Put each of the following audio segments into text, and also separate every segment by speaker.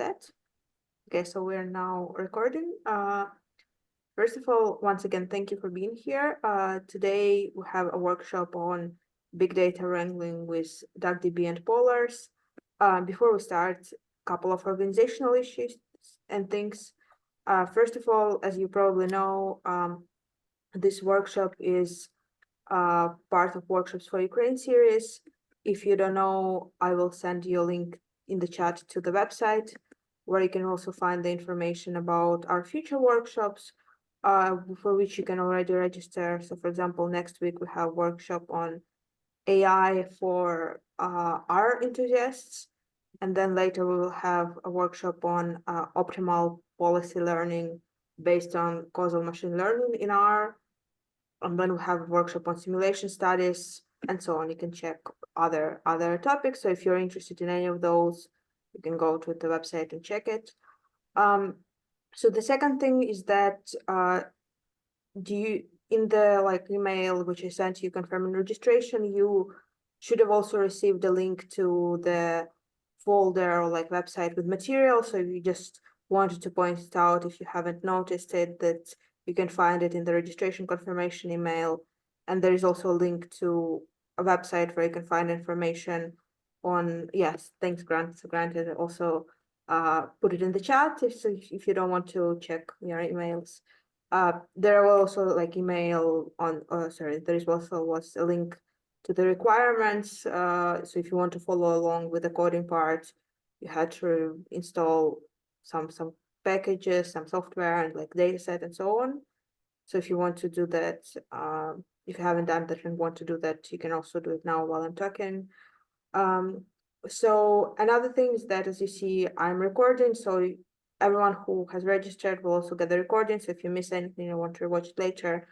Speaker 1: that. Okay, so we're now recording. First of all, once again, thank you for being here. Today we have a workshop on big data wrangling with DuckDB and Polars. Before we start, a couple of organizational issues and things. First of all, as you probably know, this workshop is part of Workshops for Ukraine series. If you don't know, I will send you a link in the chat to the website where you can also find the information about our future workshops, for which you can already register. So for example, next week we have a workshop on AI for R enthusiasts. And then later we will have a workshop on optimal policy learning based on causal machine learning in R. And then we have a workshop on simulation studies and so on. You can check other topics. So if you're interested in any of those, you can go to the website and check it. So the second thing is that in the email which I sent you confirming registration, you should have also received a link to the folder or website with material. So you just wanted to point it out if you haven't noticed it, that you can find it in the registration confirmation email. And there is also a link to a website where you can find information on, yes, thanks, Grant. So Grant also put it in the chat if you don't want to check your emails. There are also email on, there is also was a link to the requirements. So if you want to follow along with the coding part, you had to install some packages, some software and dataset and so on. So if you want to do that, if you haven't done that and want to do that, you can also do it now while I'm talking. So another thing is that, as you see, I'm recording, so everyone who has registered will also get the recording. So if you miss anything or want to watch it later,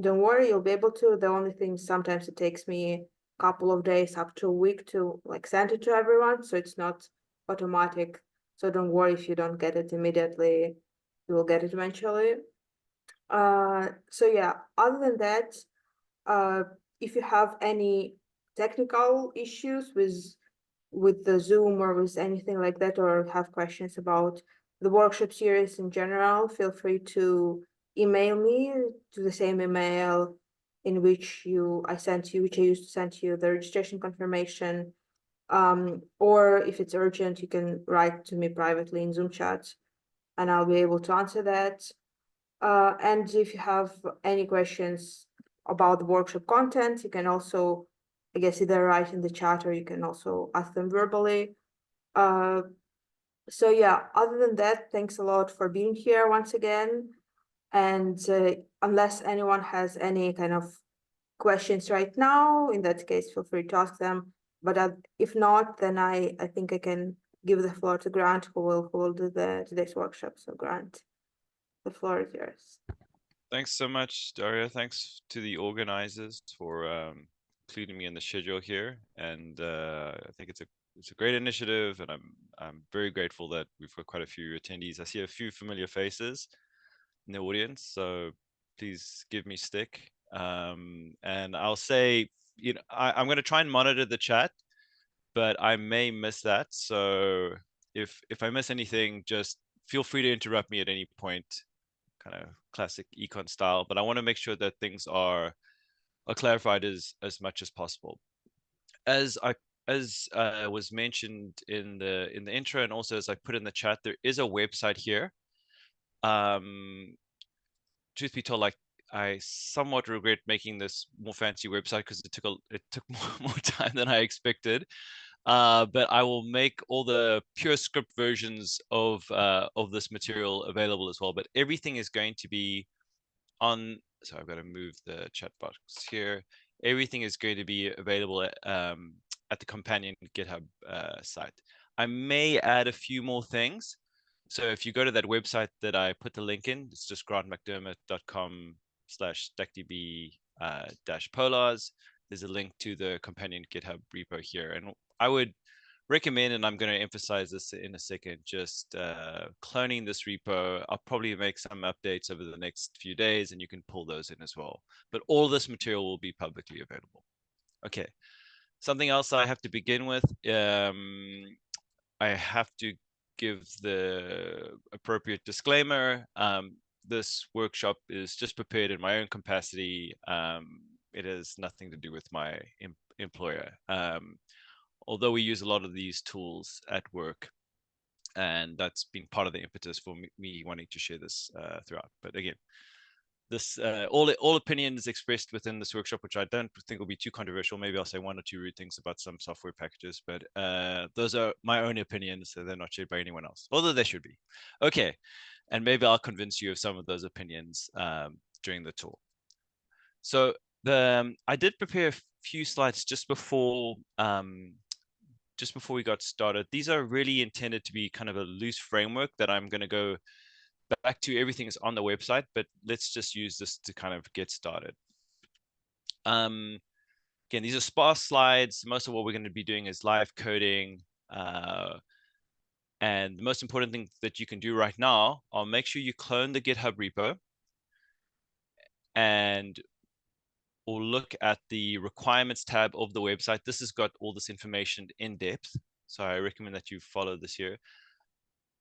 Speaker 1: don't worry, you'll be able to. The only thing, sometimes it takes me a couple of days up to a week to send it to everyone, so it's not automatic. So don't worry if you don't get it immediately, you will get it eventually. So yeah, other than that, if you have any technical issues with the Zoom or with anything like that, or have questions about the workshop series in general, feel free to email me to the same email in which I used to send you the registration confirmation. Or if it's urgent, you can write to me privately in Zoom chat and I'll be able to answer that. And if you have any questions about the workshop content, you can also, I guess, either write in the chat or you can also ask them verbally. So yeah, other than that, thanks a lot for being here once again. And unless anyone has any kind of questions right now, in that case, feel free to ask them. But if not, then I think I can give the floor to Grant, who will do today's workshop. So Grant, the floor is yours.
Speaker 2: Thanks so much, Daria. Thanks to the organizers for including me in the schedule here. And I think it's a great initiative, and I'm very grateful that we've got quite a few attendees. I see a few familiar faces in the audience, so please give me stick. And I'll say, I'm going to try and monitor the chat, but I may miss that. So if I miss anything, just feel free to interrupt me at any point. Kind of classic econ style, but I want to make sure that things are clarified as much as possible. As was mentioned in the intro, and also as I put in the chat, there is a website here. Truth be told, I somewhat regret making this more fancy website because it took more time than I expected. But I will make all the pure script versions of this material available as well. But everything is going to be on. So I've got to move the chat box here. Everything is going to be available at the companion GitHub site. I may add a few more things. So if you go to that website that I put the link in, it's just grantmcdermott.com/DuckDB-Polars. There's a link to the companion GitHub repo here. And I would recommend, and I'm going to emphasize this in a second, just cloning this repo. I'll probably make some updates over the next few days, and you can pull those in as well. But all this material will be publicly available. Okay. Something else I have to begin with. I have to give the appropriate disclaimer. This workshop is just prepared in my own capacity. It has nothing to do with my employer. Although we use a lot of these tools at work, and that's been part of the impetus for me wanting to share this throughout. But again, this all opinions expressed within this workshop, which I don't think will be too controversial. Maybe I'll say one or two rude things about some software packages, but those are my own opinions, so they're not shared by anyone else, although they should be. Okay, and maybe I'll convince you of some of those opinions during the tour. So I did prepare a few slides just before we got started. These are really intended to be kind of a loose framework that I'm going to go back to. Everything is on the website, but let's just use this to kind of get started. Again, these are sparse slides. Most of what we're going to be doing is live coding. And the most important thing that you can do right now, I'll make sure you clone the GitHub repo and or look at the requirements tab of the website. This has got all this information in depth. So I recommend that you follow this here.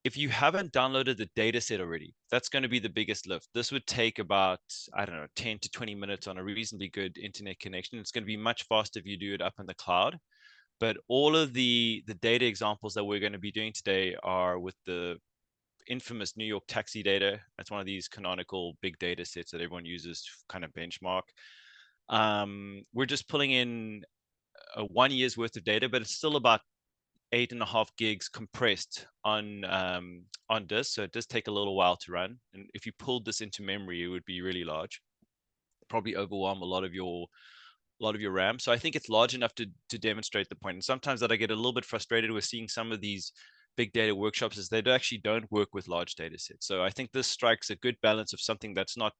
Speaker 2: If you haven't downloaded the data set already, that's going to be the biggest lift. This would take about, I don't know, 10 to 20 minutes on a reasonably good internet connection. It's going to be much faster if you do it up in the cloud. But all of the data examples that we're going to be doing today are with the infamous New York taxi data. That's one of these canonical big data sets that everyone uses to kind of benchmark. We're just pulling in 1 year's worth of data, but it's still about 8.5 gigs compressed on disk, so it does take a little while to run. And if you pulled this into memory, it would be really large, probably overwhelm a lot of your RAM. So I think it's large enough to demonstrate the point. And sometimes that I get a little bit frustrated with seeing some of these big data workshops is they actually don't work with large data sets. So I think this strikes a good balance of something that's not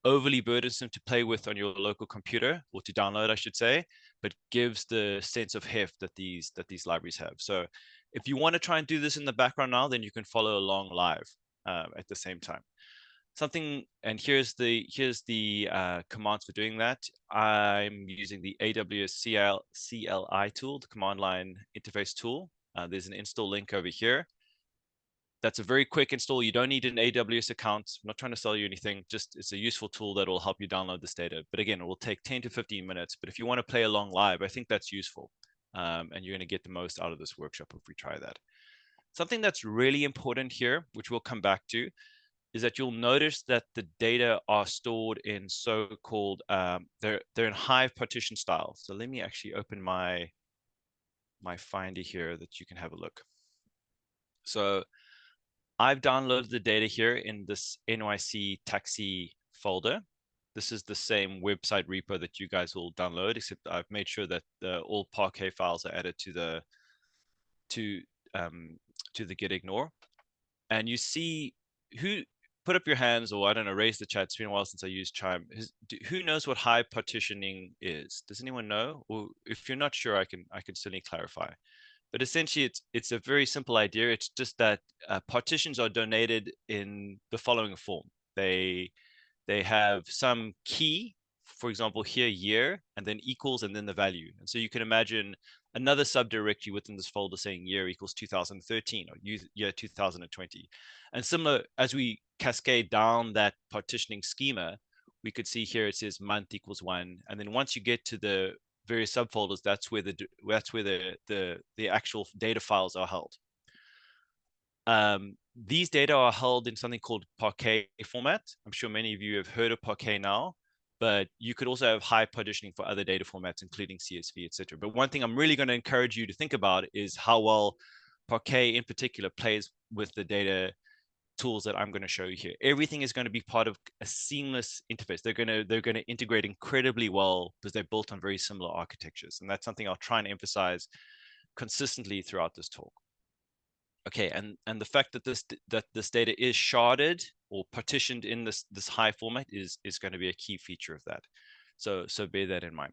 Speaker 2: overly burdensome to play with on your local computer, or to download, I should say, but gives the sense of heft that these libraries have. So if you want to try and do this in the background now, then you can follow along live at the same time. And here's the commands for doing that. I'm using the AWS CLI tool, the command line interface tool. There's an install link over here. That's a very quick install. You don't need an AWS account. I'm not trying to sell you anything. Just it's a useful tool that will help you download this data. But again, it will take 10 to 15 minutes. But if you want to play along live, I think that's useful. And you're going to get the most out of this workshop if we try that. Something that's really important here, which we'll come back to, is that you'll notice that the data are stored in so-called, they're in Hive partition style. So let me actually open my Finder here that you can have a look. So I've downloaded the data here in this NYC taxi folder. This is the same website repo that you guys will download, except I've made sure that all Parquet files are added to the gitignore. And you see put up your hands, or I don't know, raise the chat. It's been a while since I used Chime. Who knows what Hive partitioning is? Does anyone know? Or if you're not sure, I can certainly clarify. But essentially, it's a very simple idea. It's just that partitions are donated in the following form. They have some key, for example, here year, and then equals, and then the value. And so you can imagine another subdirectory within this folder saying year equals 2013 or year 2020. And similar, as we cascade down that partitioning schema, we could see here it says month equals 1. And then once you get to the various subfolders, that's where the actual data files are held. These data are held in something called Parquet format. I'm sure many of you have heard of Parquet now, but you could also have Hive partitioning for other data formats, including CSV, etc. But one thing I'm really going to encourage you to think about is how well Parquet in particular plays with the data tools that I'm going to show you here. Everything is going to be part of a seamless interface. They're going to integrate incredibly well because they're built on very similar architectures. And that's something I'll try and emphasize consistently throughout this talk. Okay, and the fact that this data is sharded or partitioned in this Hive format is going to be a key feature of that. So bear that in mind.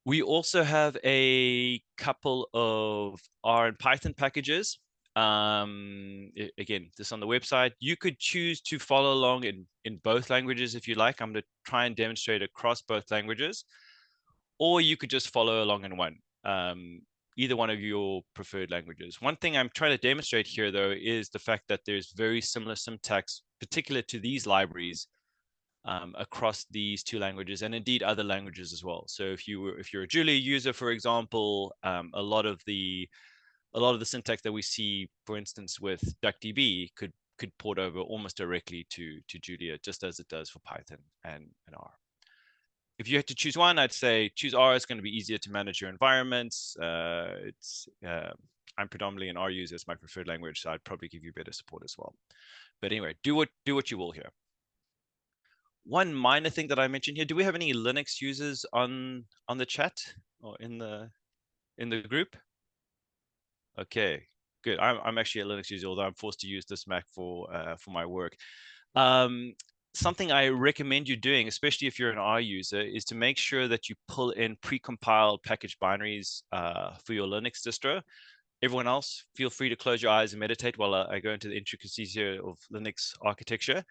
Speaker 2: We also have a couple of R and Python packages. Again, this on the website. You could choose to follow along in both languages if you like. I'm going to try and demonstrate across both languages, or you could just follow along in one. either one of your preferred languages. One thing I'm trying to demonstrate here, though, is the fact that there's very similar syntax, particular to these libraries, across these two languages, and indeed other languages as well. So if you're a Julia user, for example, a lot of the syntax that we see, for instance, with DuckDB could port over almost directly to Julia, just as it does for Python and R. If you had to choose one, I'd say choose R. It's going to be easier to manage your environments. I'm predominantly an R user. It's my preferred language, so I'd probably give you better support as well. But anyway, do what you will here. One minor thing that I mentioned here, do we have any Linux users on the chat or in the group? Okay, good. I'm actually a Linux user, although I'm forced to use this Mac for my work. Something I recommend you doing, especially if you're an R user, is to make sure that you pull in precompiled package binaries for your Linux distro. Everyone else, feel free to close your eyes and meditate while I go into the intricacies here of Linux architecture.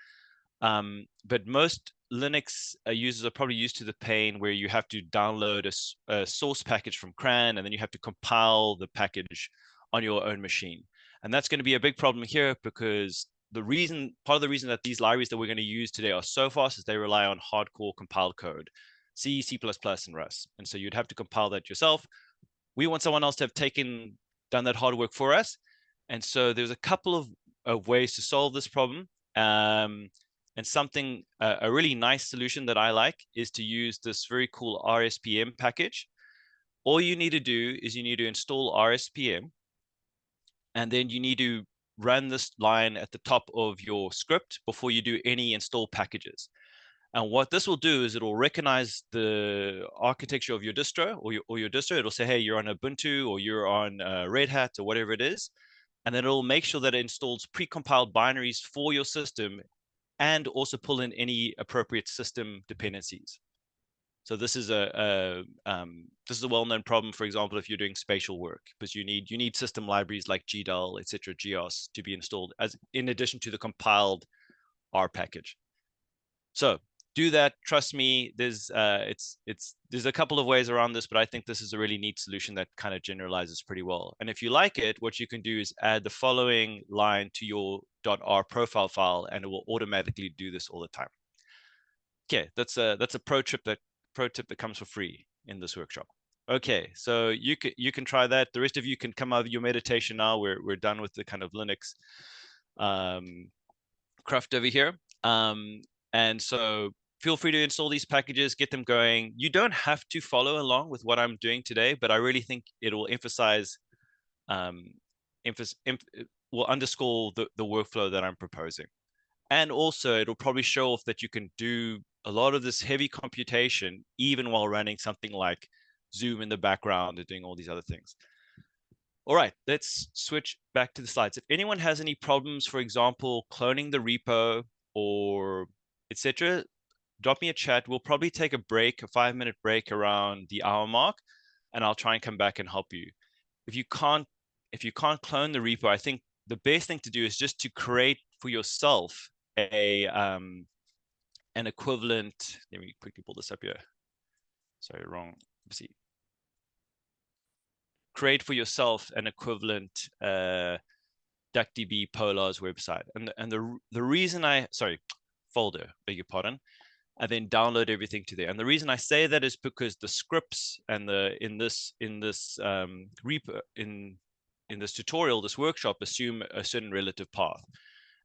Speaker 2: But most Linux users are probably used to the pain where you have to download a source package from CRAN, and then you have to compile the package on your own machine. And that's going to be a big problem here, because part of the reason that these libraries that we're going to use today are so fast is they rely on hardcore compiled code, C, C++, and Rust. And so you'd have to compile that yourself. We want someone else to have done that hard work for us. And so there's a couple of ways to solve this problem. And a really nice solution that I like is to use this very cool RSPM package. All you need to do is you need to install RSPM, and then you need to run this line at the top of your script before you do any install packages. And what this will do is it will recognize the architecture of your distro or your distro. It'll say, hey, you're on Ubuntu or you're on Red Hat or whatever it is. And then it'll make sure that it installs precompiled binaries for your system and also pull in any appropriate system dependencies. So this is a well-known problem, for example, if you're doing spatial work, because you need system libraries like GDAL, etc., GEOS to be installed in addition to the compiled R package. So do that. Trust me. There's a couple of ways around this, but I think this is a really neat solution that kind of generalizes pretty well. And if you like it, what you can do is add the following line to your .r profile file, and it will automatically do this all the time. Okay, that's a pro tip that comes for free in this workshop. Okay, so you can try that. The rest of you can come out of your meditation now. We're done with the kind of Linux craft over here. And so feel free to install these packages, get them going. You don't have to follow along with what I'm doing today, but I really think it will will underscore the workflow that I'm proposing. And also it'll probably show off that you can do a lot of this heavy computation even while running something like Zoom in the background and doing all these other things. All right, let's switch back to the slides. If anyone has any problems, for example, cloning the repo or etc., drop me a chat. We'll probably take a 5-minute break around the hour mark, and I'll try and come back and help you. If you can't clone the repo, I think the best thing to do is just to create for yourself an equivalent. Let me quickly pull this up here. Sorry, wrong. Let's see. Create for yourself an equivalent DuckDB Polars website, and the reason folder, beg your pardon, and then download everything to there. And the reason I say that is because the scripts and in this repo in this tutorial, this workshop, assume a certain relative path.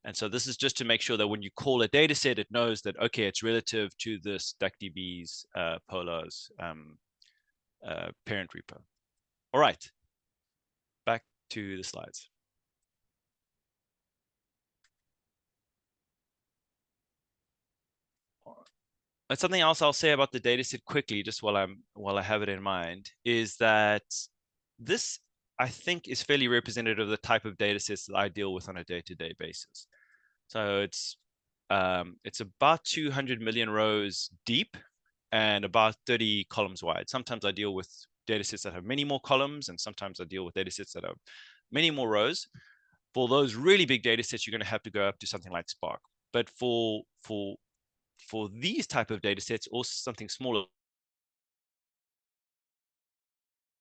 Speaker 2: And so this is just to make sure that when you call a data set, it knows that, okay, it's relative to this DuckDB's Polars parent repo. All right, back to the slides. And something else I'll say about the dataset quickly, just while I have it in mind, is that this, I think, is fairly representative of the type of datasets that I deal with on a day-to-day basis. So it's about 200 million rows deep and about 30 columns wide. Sometimes I deal with datasets that have many more columns, and sometimes I deal with datasets that have many more rows. For those really big datasets, you're going to have to go up to something like Spark. But for these type of datasets or something smaller,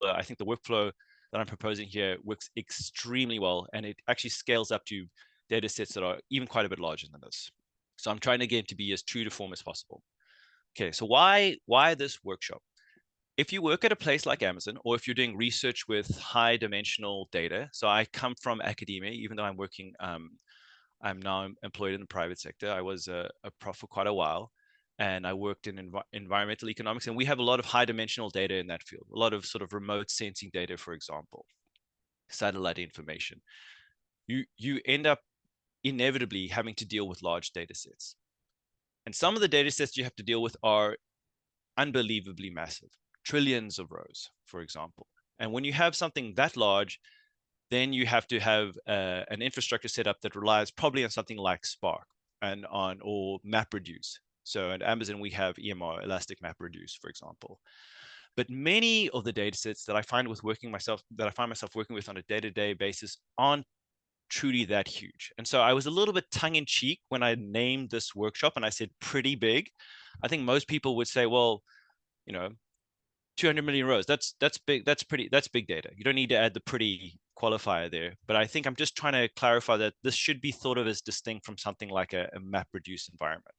Speaker 2: I think the workflow that I'm proposing here works extremely well, and it actually scales up to data sets that are even quite a bit larger than this. So I'm trying again to be as true to form as possible. Okay, so why this workshop? If you work at a place like Amazon, or if you're doing research with high dimensional data, so I come from academia, even though I'm working, I'm now employed in the private sector. I was a prof for quite a while, and I worked in environmental economics, and we have a lot of high dimensional data in that field, a lot of sort of remote sensing data, for example, satellite information. You end up inevitably having to deal with large data sets. And some of the data sets you have to deal with are unbelievably massive, trillions of rows, for example. And when you have something that large, then you have to have an infrastructure set up that relies probably on something like Spark or MapReduce. So at Amazon, we have EMR, Elastic MapReduce, for example. But many of the data sets that I find myself working with on a day-to-day basis aren't truly that huge. And so I was a little bit tongue-in-cheek when I named this workshop, and I said pretty big. I think most people would say, well, 200 million rows, that's big, that's big data. You don't need to add the pretty qualifier there. But I think I'm just trying to clarify that this should be thought of as distinct from something like a MapReduce environment.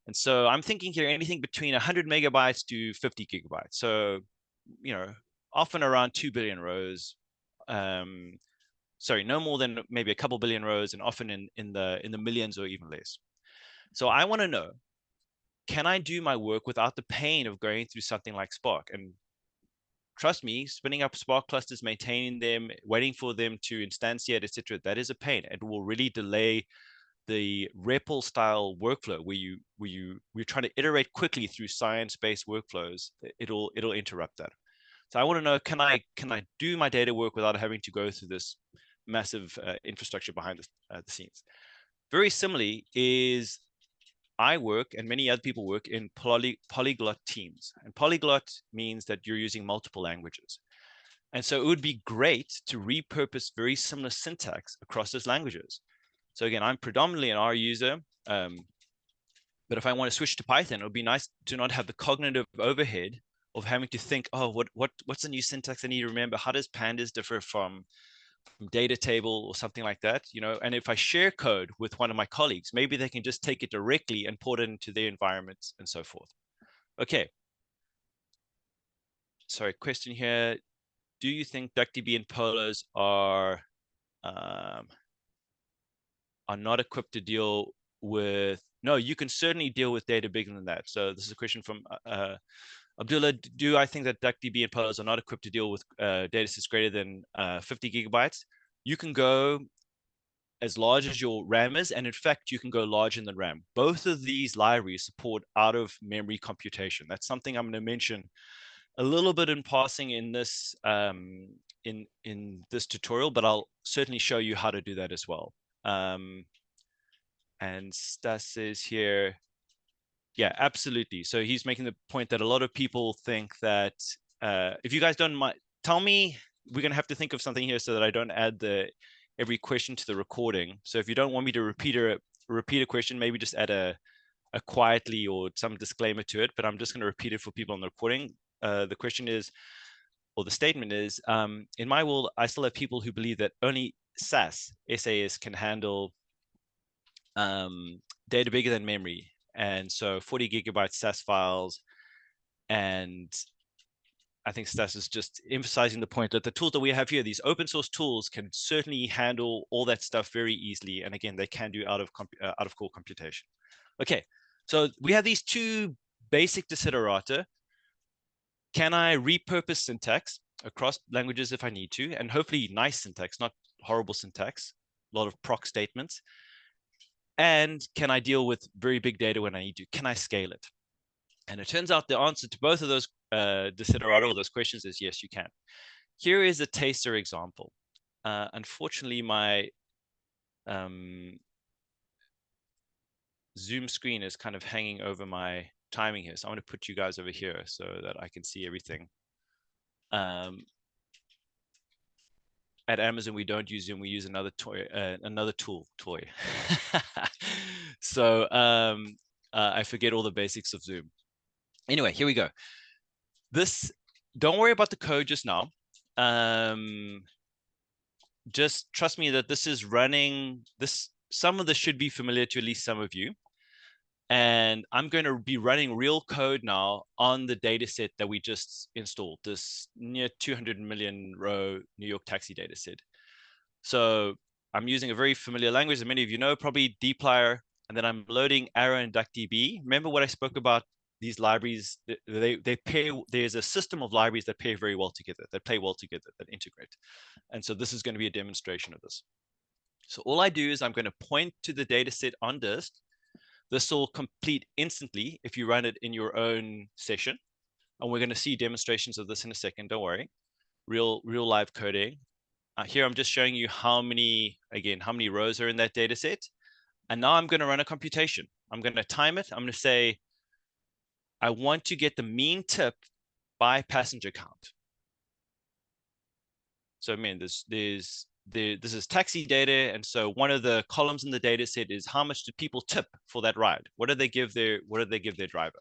Speaker 2: And so I'm thinking here anything between 100 megabytes to 50 gigabytes. So, often around 2 billion rows. Sorry, no more than maybe a couple billion rows, and often in the millions or even less. So I want to know, can I do my work without the pain of going through something like Spark? And trust me, spinning up Spark clusters, maintaining them, waiting for them to instantiate, etc., that is a pain. It will really delay the REPL style workflow where we're trying to iterate quickly through science-based workflows. It'll interrupt that. So I want to know, can I do my data work without having to go through this massive infrastructure behind the scenes? Very similarly is I work, and many other people work, in polyglot teams. And polyglot means that you're using multiple languages. And so it would be great to repurpose very similar syntax across those languages. So again, I'm predominantly an R user, but if I want to switch to Python, it would be nice to not have the cognitive overhead of having to think, oh, what's the new syntax I need to remember? How does pandas differ from data table or something like that? And if I share code with one of my colleagues, maybe they can just take it directly and port it into their environments and so forth. Okay. Sorry, question here. Do you think DuckDB and Polars are not equipped to deal with? No, you can certainly deal with data bigger than that. So this is a question from Abdullah. Do I think that DuckDB and Polars are not equipped to deal with data sets greater than 50 gigabytes? You can go as large as your RAM is, and in fact, you can go larger than RAM. Both of these libraries support out-of-memory computation. That's something I'm going to mention a little bit in passing in this in this tutorial, but I'll certainly show you how to do that as well. And Stas says here, yeah, absolutely. So he's making the point that a lot of people think that if you guys don't mind, tell me, we're going to have to think of something here so that I don't add every question to the recording. So if you don't want me to repeat a question, maybe just add a quietly or some disclaimer to it, but I'm just going to repeat it for people on the recording. The question is, or the statement is, in my world, I still have people who believe that only SAS can handle data bigger than memory. And so 40 gigabyte SAS files. And I think Stas is just emphasizing the point that the tools that we have here, these open source tools, can certainly handle all that stuff very easily. And again, they can do out of core computation. Okay, so we have these two basic desiderata. Can I repurpose syntax across languages if I need to? And hopefully nice syntax, not horrible syntax, a lot of proc statements. And can I deal with very big data when I need to? Can I scale it? And it turns out the answer to both of those desiderata, or those questions, is yes, you can. Here is a taster example. Unfortunately, my Zoom screen is kind of hanging over my timing here. So I'm going to put you guys over here so that I can see everything. At Amazon, we don't use Zoom. We use another tool. So I forget all the basics of Zoom. Anyway, here we go. Don't worry about the code just now. just trust me that this is running. Some of this should be familiar to at least some of you. And I'm going to be running real code now on the data set that we just installed, this near 200 million row New York taxi data set. So I'm using a very familiar language that many of you know, probably dplyr, and then I'm loading Arrow and DuckDB. Remember what I spoke about? These libraries, they pair. There's a system of libraries that pair very well together, that play well together, that integrate. And so this is going to be a demonstration of this. So all I do is I'm going to point to the data set on disk. This will complete instantly if you run it in your own session. And we're going to see demonstrations of this in a second. Don't worry. Real live coding. Here I'm just showing you how many rows are in that data set. And now I'm going to run a computation. I'm going to time it. I'm going to say, I want to get the mean tip by passenger count. So I mean, this is taxi data. And so one of the columns in the data set is how much do people tip for that ride? What do they give their driver?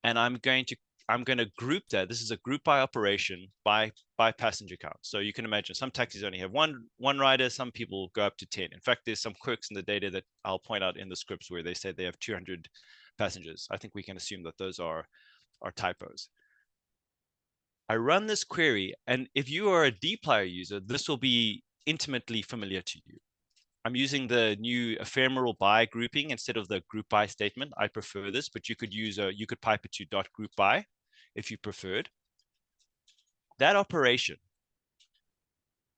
Speaker 2: And I'm going to group that. This is a group by operation by passenger count. So you can imagine some taxis only have one rider, some people go up to 10. In fact, there's some quirks in the data that I'll point out in the scripts where they say they have 200 passengers. I think we can assume that those are typos. I run this query, and if you are a dplyr user, this will be intimately familiar to you. I'm using the new ephemeral by grouping instead of the group by statement. I prefer this, but you could pipe it to .group by if you preferred. That operation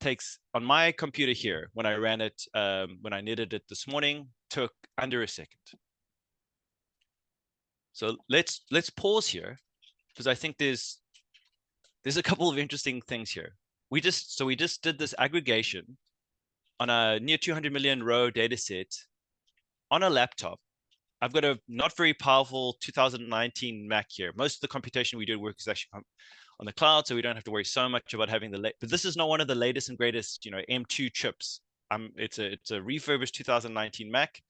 Speaker 2: takes, on my computer here, when I ran it, when I knitted it this morning, took under a second. So let's pause here, because I think there's a couple of interesting things here. We just did this aggregation on a near 200 million row data set on a laptop. I've got a not very powerful 2019 Mac here. Most of the computation we do work is actually on the cloud, so we don't have to worry so much about having but this is not one of the latest and greatest, M2 chips. It's a refurbished 2019 Mac,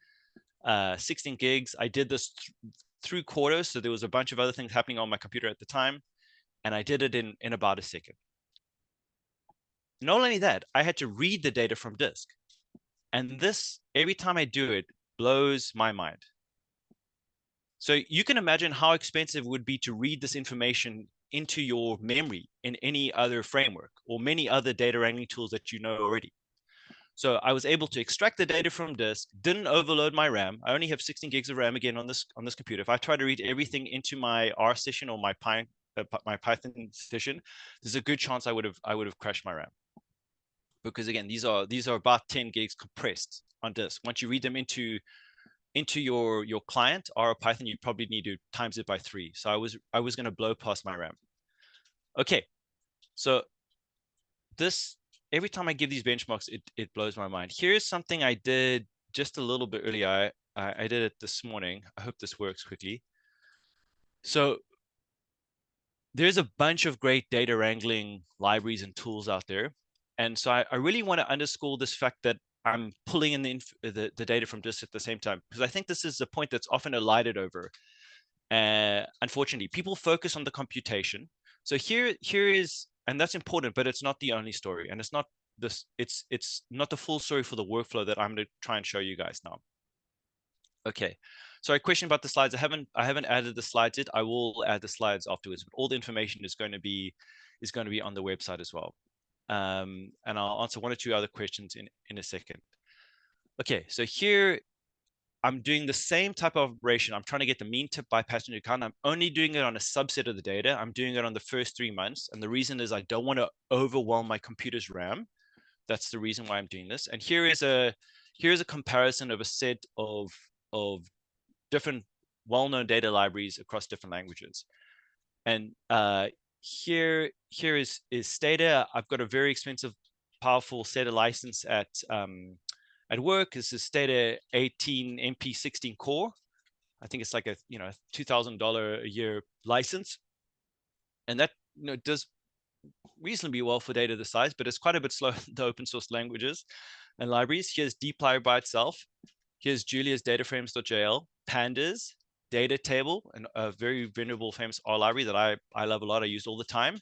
Speaker 2: 16 gigs. I did this through quarters, so there was a bunch of other things happening on my computer at the time, and I did it in about a second. Not only that, I had to read the data from disk, and this, every time I do it, blows my mind. So you can imagine how expensive it would be to read this information into your memory in any other framework or many other data wrangling tools that you know already. So I was able to extract the data from disk, didn't overload my RAM. I only have 16 gigs of RAM again on this computer. If I try to read everything into my R session or my Python session, there's a good chance I would have crashed my RAM. Because again, these are about 10 gigs compressed on disk. Once you read them into your client or Python, you probably need to times it by 3. So I was going to blow past my RAM. Okay, so this, every time I give these benchmarks, it blows my mind. Here's something I did just a little bit earlier. I did it this morning. I hope this works quickly. So there's a bunch of great data wrangling libraries and tools out there. And so I really want to underscore this fact that I'm pulling in the data from disk at the same time, because I think this is a point that's often elided over. Unfortunately, people focus on the computation. So here is, and that's important, but it's not the only story, and it's not not the full story for the workflow that I'm going to try and show you guys now. Okay, so a question about the slides. I haven't added the slides yet. I will add the slides afterwards, but all the information is going to be on the website as well. And I'll answer one or two other questions in a second. Okay, so here I'm doing the same type of operation. I'm trying to get the mean tip by passenger count. I'm only doing it on a subset of the data. I'm doing it on the first 3 months. And the reason is I don't want to overwhelm my computer's RAM. That's the reason why I'm doing this. And here's a comparison of a set of different well-known data libraries across different languages. And here is Stata. I've got a very expensive, powerful Stata license at work. This is Stata 18 MP16 core. I think it's like a $2,000 a year license, and that does reasonably well for data this size, but it's quite a bit slow in the open source languages and libraries. Here's dplyr by itself. Here's Julia's dataframes.jl, pandas, data table, and a very venerable famous R library that I love a lot. I use all the time.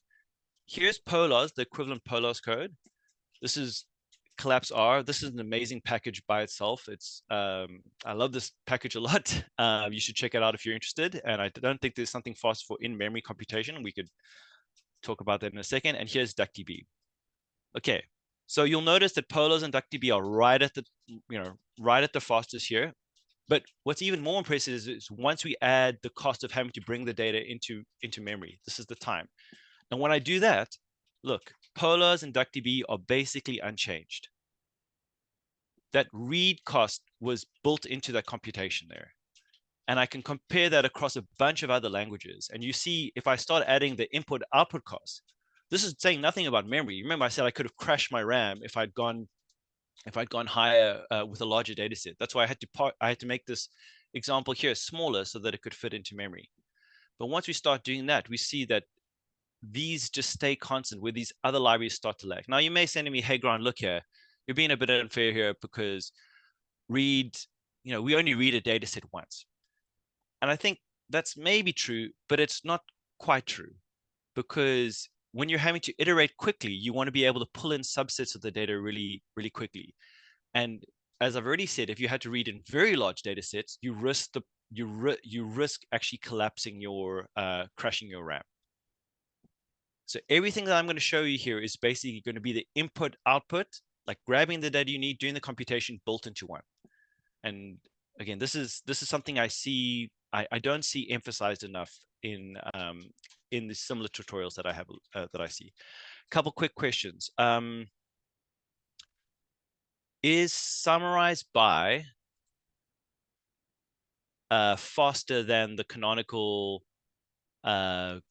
Speaker 2: here's Polars, the equivalent Polars code. This is collapse R. This is an amazing package by itself. It's I love this package a lot. You should check it out if you're interested. And I don't think there's something fast for in-memory computation. We could talk about that in a second. And here's DuckDB. Okay, so you'll notice that Polars and DuckDB are right at the fastest here. But what's even more impressive is once we add the cost of having to bring the data into memory, this is the time. And when I do that, look, Polars and DuckDB are basically unchanged. That read cost was built into that computation there. And I can compare that across a bunch of other languages. And you see, if I start adding the input output costs, this is saying nothing about memory. Remember, I said I could have crashed my RAM if I'd gone higher with a larger data set. That's why I had to make this example here smaller so that it could fit into memory. But once we start doing that, we see that these just stay constant where these other libraries start to lag. Now you may say to me, hey Grant, look here, you're being a bit unfair here because we only read a data set once. And I think that's maybe true, but it's not quite true, because when you're having to iterate quickly, you want to be able to pull in subsets of the data really, really quickly. And as I've already said, if you had to read in very large data sets, you risk actually collapsing crashing your RAM. So everything that I'm going to show you here is basically going to be the input output, like grabbing the data you need, doing the computation built into one. And again, this is something I don't see emphasized enough in the similar tutorials that I have that I see. A couple quick questions. Is summarize by faster than the canonical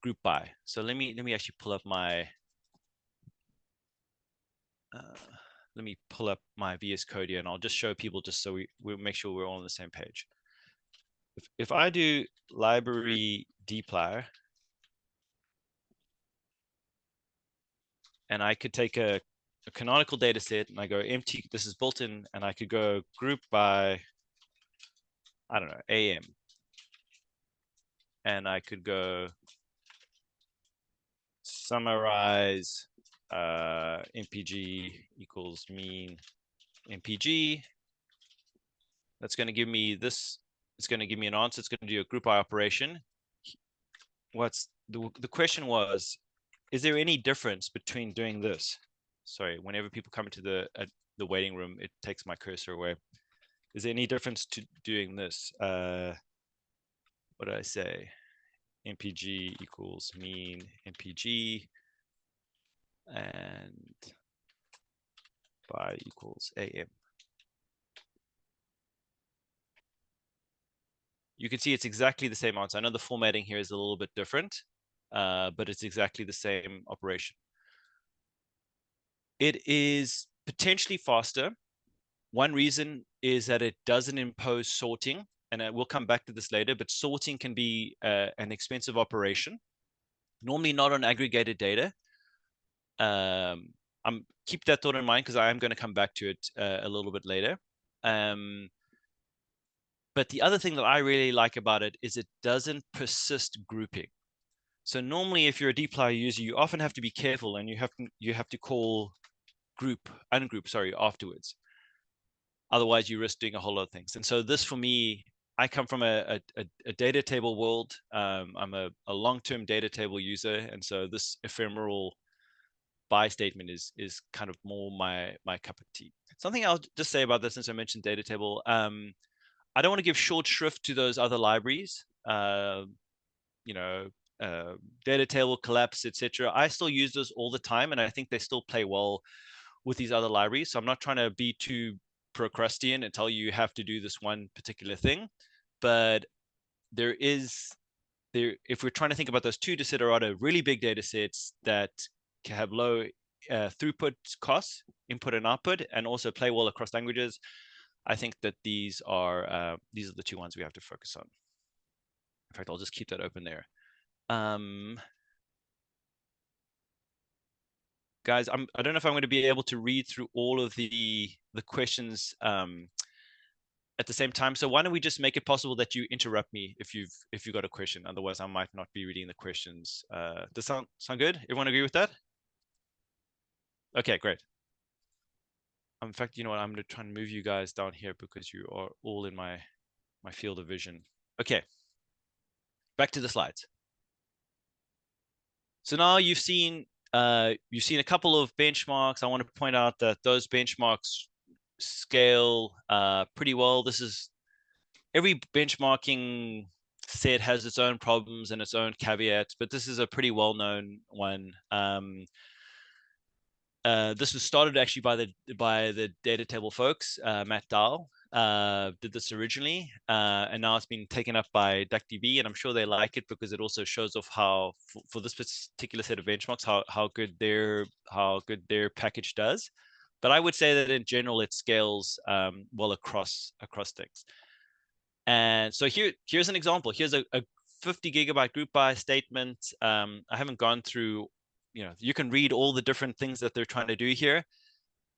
Speaker 2: group by? So let me actually pull up my VS Code here, and I'll just show people just so we'll make sure we're all on the same page. If I do library dplyr, and I could take a canonical data set and I go empty, this is built in, and I could go group by, I don't know, AM. And I could go summarize MPG equals mean MPG. That's going to give me this. It's going to give me an answer. It's going to do a group by operation. What's the question was, is there any difference between doing this? Sorry, whenever people come into the waiting room, it takes my cursor away. Is there any difference to doing this? What did I say? MPG equals mean MPG and by equals AM. You can see it's exactly the same answer. I know the formatting here is a little bit different, but it's exactly the same operation. It is potentially faster. One reason is that it doesn't impose sorting, and we'll come back to this later, but sorting can be an expensive operation, normally not on aggregated data. Keep that thought in mind because I am going to come back to it a little bit later. But the other thing that I really like about it is it doesn't persist grouping. So normally if you're a dplyr user, you often have to be careful and you have to call ungroup, sorry, afterwards. Otherwise you risk doing a whole lot of things. And so this, for me, I come from a data table world. I'm a long-term data table user. And so this ephemeral by statement is kind of more my cup of tea. Something I'll just say about this, since I mentioned data table, I don't want to give short shrift to those other libraries, data table, collapse, etc. I still use those all the time, and I think they still play well with these other libraries. So I'm not trying to be too Procrustean and tell you have to do this one particular thing, but if we're trying to think about those two desiderata, really big data sets that can have low throughput costs, input and output, and also play well across languages, I think that these are the two ones we have to focus on. In fact, I'll just keep that open there. Guys, I don't know if I'm going to be able to read through all of the questions at the same time. So why don't we just make it possible that you interrupt me if you've got a question? Otherwise, I might not be reading the questions. Does that sound good? Everyone agree with that? Okay, great. In fact, you know what? I'm going to try and move you guys down here because you are all in my field of vision. Okay, back to the slides. So now you've seen a couple of benchmarks. I want to point out that those benchmarks scale pretty well. This is every benchmarking set has its own problems and its own caveats, but this is a pretty well-known one. This was started actually by the data table folks. Matt Dahl did this originally, and now it's been taken up by DuckDB, and I'm sure they like it because it also shows off how, for this particular set of benchmarks, how good their package does. But I would say that in general, it scales well across things. And so here's an example. Here's a 50 gigabyte group by statement. I haven't gone through, you can read all the different things that they're trying to do here.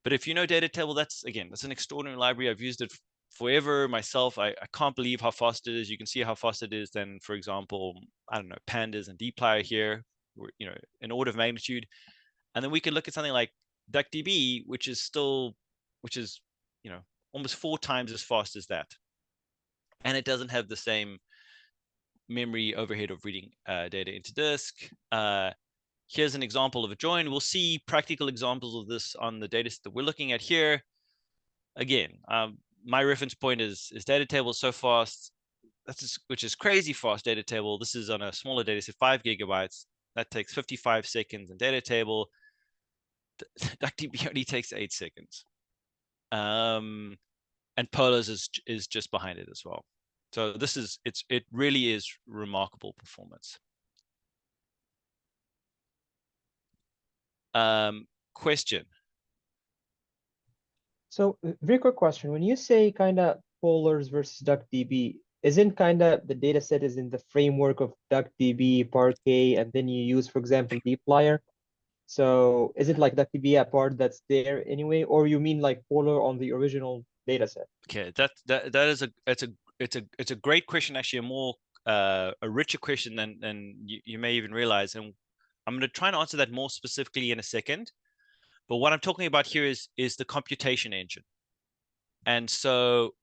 Speaker 2: But if you know data table, that's an extraordinary library. I've used it forever myself. I can't believe how fast it is. You can see how fast it is than, for example, I don't know, pandas and dplyr here, an order of magnitude. And then we can look at something like DuckDB, which is almost 4 times as fast as that. And it doesn't have the same memory overhead of reading data into disk. Here's an example of a join. We'll see practical examples of this on the data set that we're looking at here. Again, my reference point is data table so fast, which is crazy fast data table. This is on a smaller data set, 5 gigabytes. That takes 55 seconds in data table. DuckDB only takes 8 seconds. And Polars is just behind it as well. So it really is remarkable performance. Question.
Speaker 3: So very quick question. When you say kind of Polars versus DuckDB, isn't kind of the data set is in the framework of DuckDB, Parquet, and then you use, for example, dplyr? So is it like DuckDB a part that's there anyway, or you mean like Polar on the original data set?
Speaker 2: Okay, it's a great question, actually, a richer question than you may even realize, and I'm going to try and answer that more specifically in a second. But what I'm talking about here is the computation engine. And so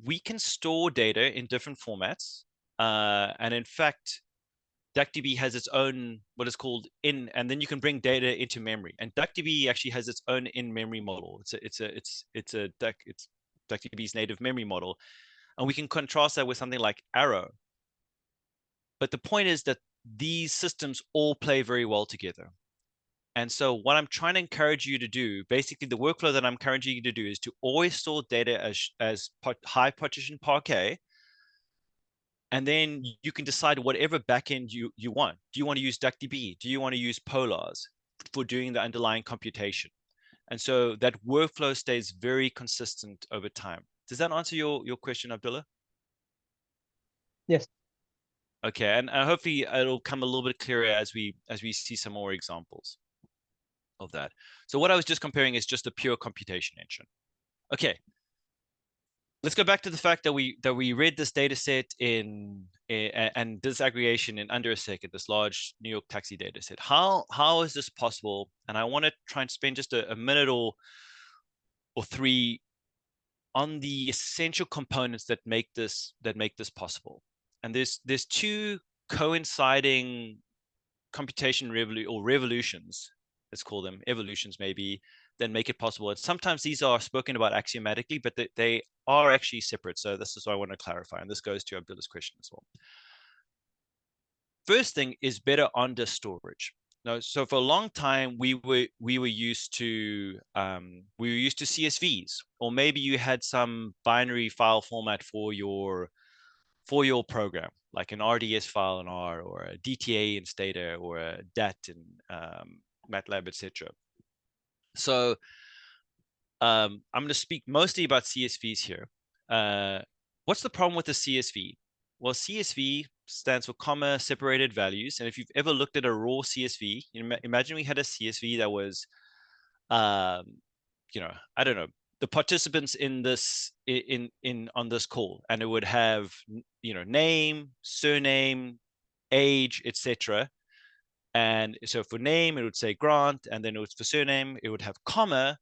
Speaker 2: we can store data in different formats. And in fact, DuckDB has its own, what is called and then you can bring data into memory. And DuckDB actually has its own in-memory model. It's DuckDB's native memory model. And we can contrast that with something like Arrow. But the point is that these systems all play very well together. And so what I'm trying to encourage you to do, basically the workflow that I'm encouraging you to do, is to always store data as high partition Parquet. And then you can decide whatever backend you want. Do you want to use DuckDB? Do you want to use Polars for doing the underlying computation? And so that workflow stays very consistent over time. Does that answer your question, Abdullah?
Speaker 3: Yes.
Speaker 2: Okay, and hopefully it'll come a little bit clearer as we see some more examples of that. So what I was just comparing is just a pure computation engine. Okay, let's go back to the fact that we read this data set and disaggregation in under a second, this large New York taxi data set. How is this possible? And I want to try and spend just a minute or 3 on the essential components that make this possible. And there's 2 coinciding computation revolutions, let's call them evolutions maybe, that make it possible. And sometimes these are spoken about axiomatically, but they are actually separate. So this is what I want to clarify. And this goes to Abdullah's question as well. First thing is better under storage. Now, so for a long time, we were used to CSVs, or maybe you had some binary file format for your program, like an RDS file in R, or a DTA in Stata, or a DAT in MATLAB, etc. So I'm going to speak mostly about CSVs here. What's the problem with the CSV? Well, CSV stands for comma separated values. And if you've ever looked at a raw CSV, imagine we had a CSV that was, I don't know, the participants in this on this call, and it would have, name, surname, age, etc. And so for name, it would say Grant, and then it was for surname, it would have comma,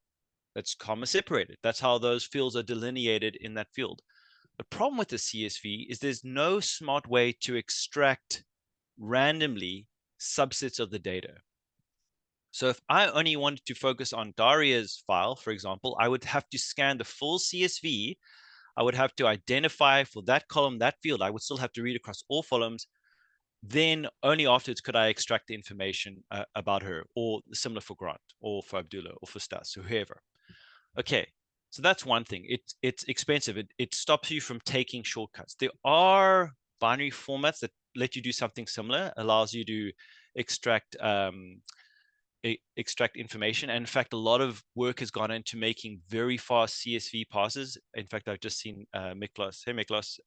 Speaker 2: that's comma separated. That's how those fields are delineated in that field. The problem with the CSV is there's no smart way to extract randomly subsets of the data. So if I only wanted to focus on Daria's file, for example, I would have to scan the full CSV. I would have to identify for that column, that field. I would still have to read across all columns. Then only afterwards could I extract the information about her, or similar for Grant, or for Abdullah, or for Stas, or whoever. Okay, so that's one thing. It's expensive. It stops you from taking shortcuts. There are binary formats that let you do something similar, allows you to extract extract information. And in fact, a lot of work has gone into making very fast CSV passes. In fact, I've just seen Miklos, hey Miklos,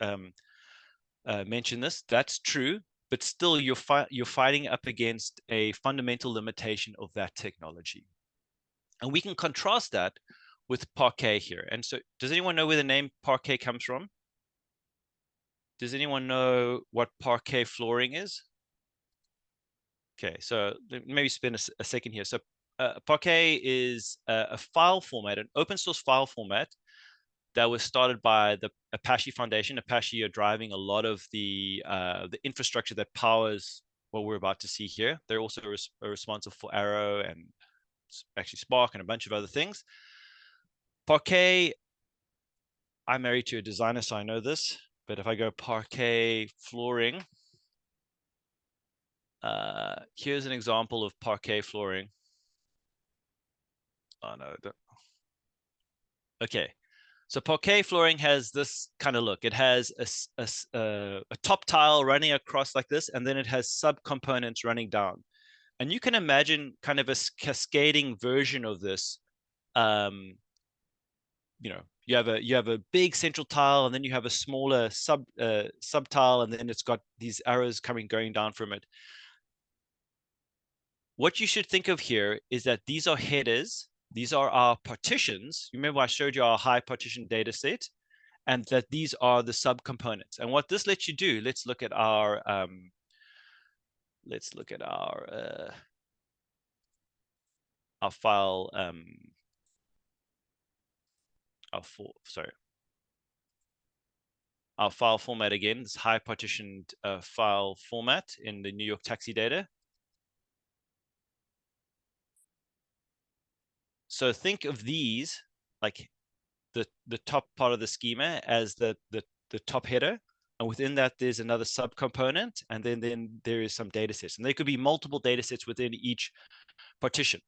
Speaker 2: mention this. That's true, but still you're fighting up against a fundamental limitation of that technology. And we can contrast that with Parquet here. And so does anyone know where the name Parquet comes from? Does anyone know what Parquet flooring is? Okay, so maybe spend a second here. So Parquet is a file format, an open source file format that was started by the Apache Foundation. Apache are driving a lot of the infrastructure that powers what we're about to see here. They're also responsible for Arrow and actually Spark and a bunch of other things. Parquet, I'm married to a designer, so I know this, but if I go Parquet flooring, here's an example of Parquet flooring. Oh no, okay. So Parquet flooring has this kind of look. It has a top tile running across like this, and then it has subcomponents running down. And you can imagine kind of a cascading version of this. You know, you have a big central tile, and then you have a smaller sub tile, and then it's got these arrows going down from it. What you should think of here is that these are headers. These are our partitions. You remember I showed you our high partition data set, and that these are the subcomponents. And what this lets you do, let's look at our file our file format again, this high partitioned file format in the New York taxi data. So think of these like the top part of the schema as the top header, and within that there's another subcomponent, and then there is some data sets, and there could be multiple data sets within each partition.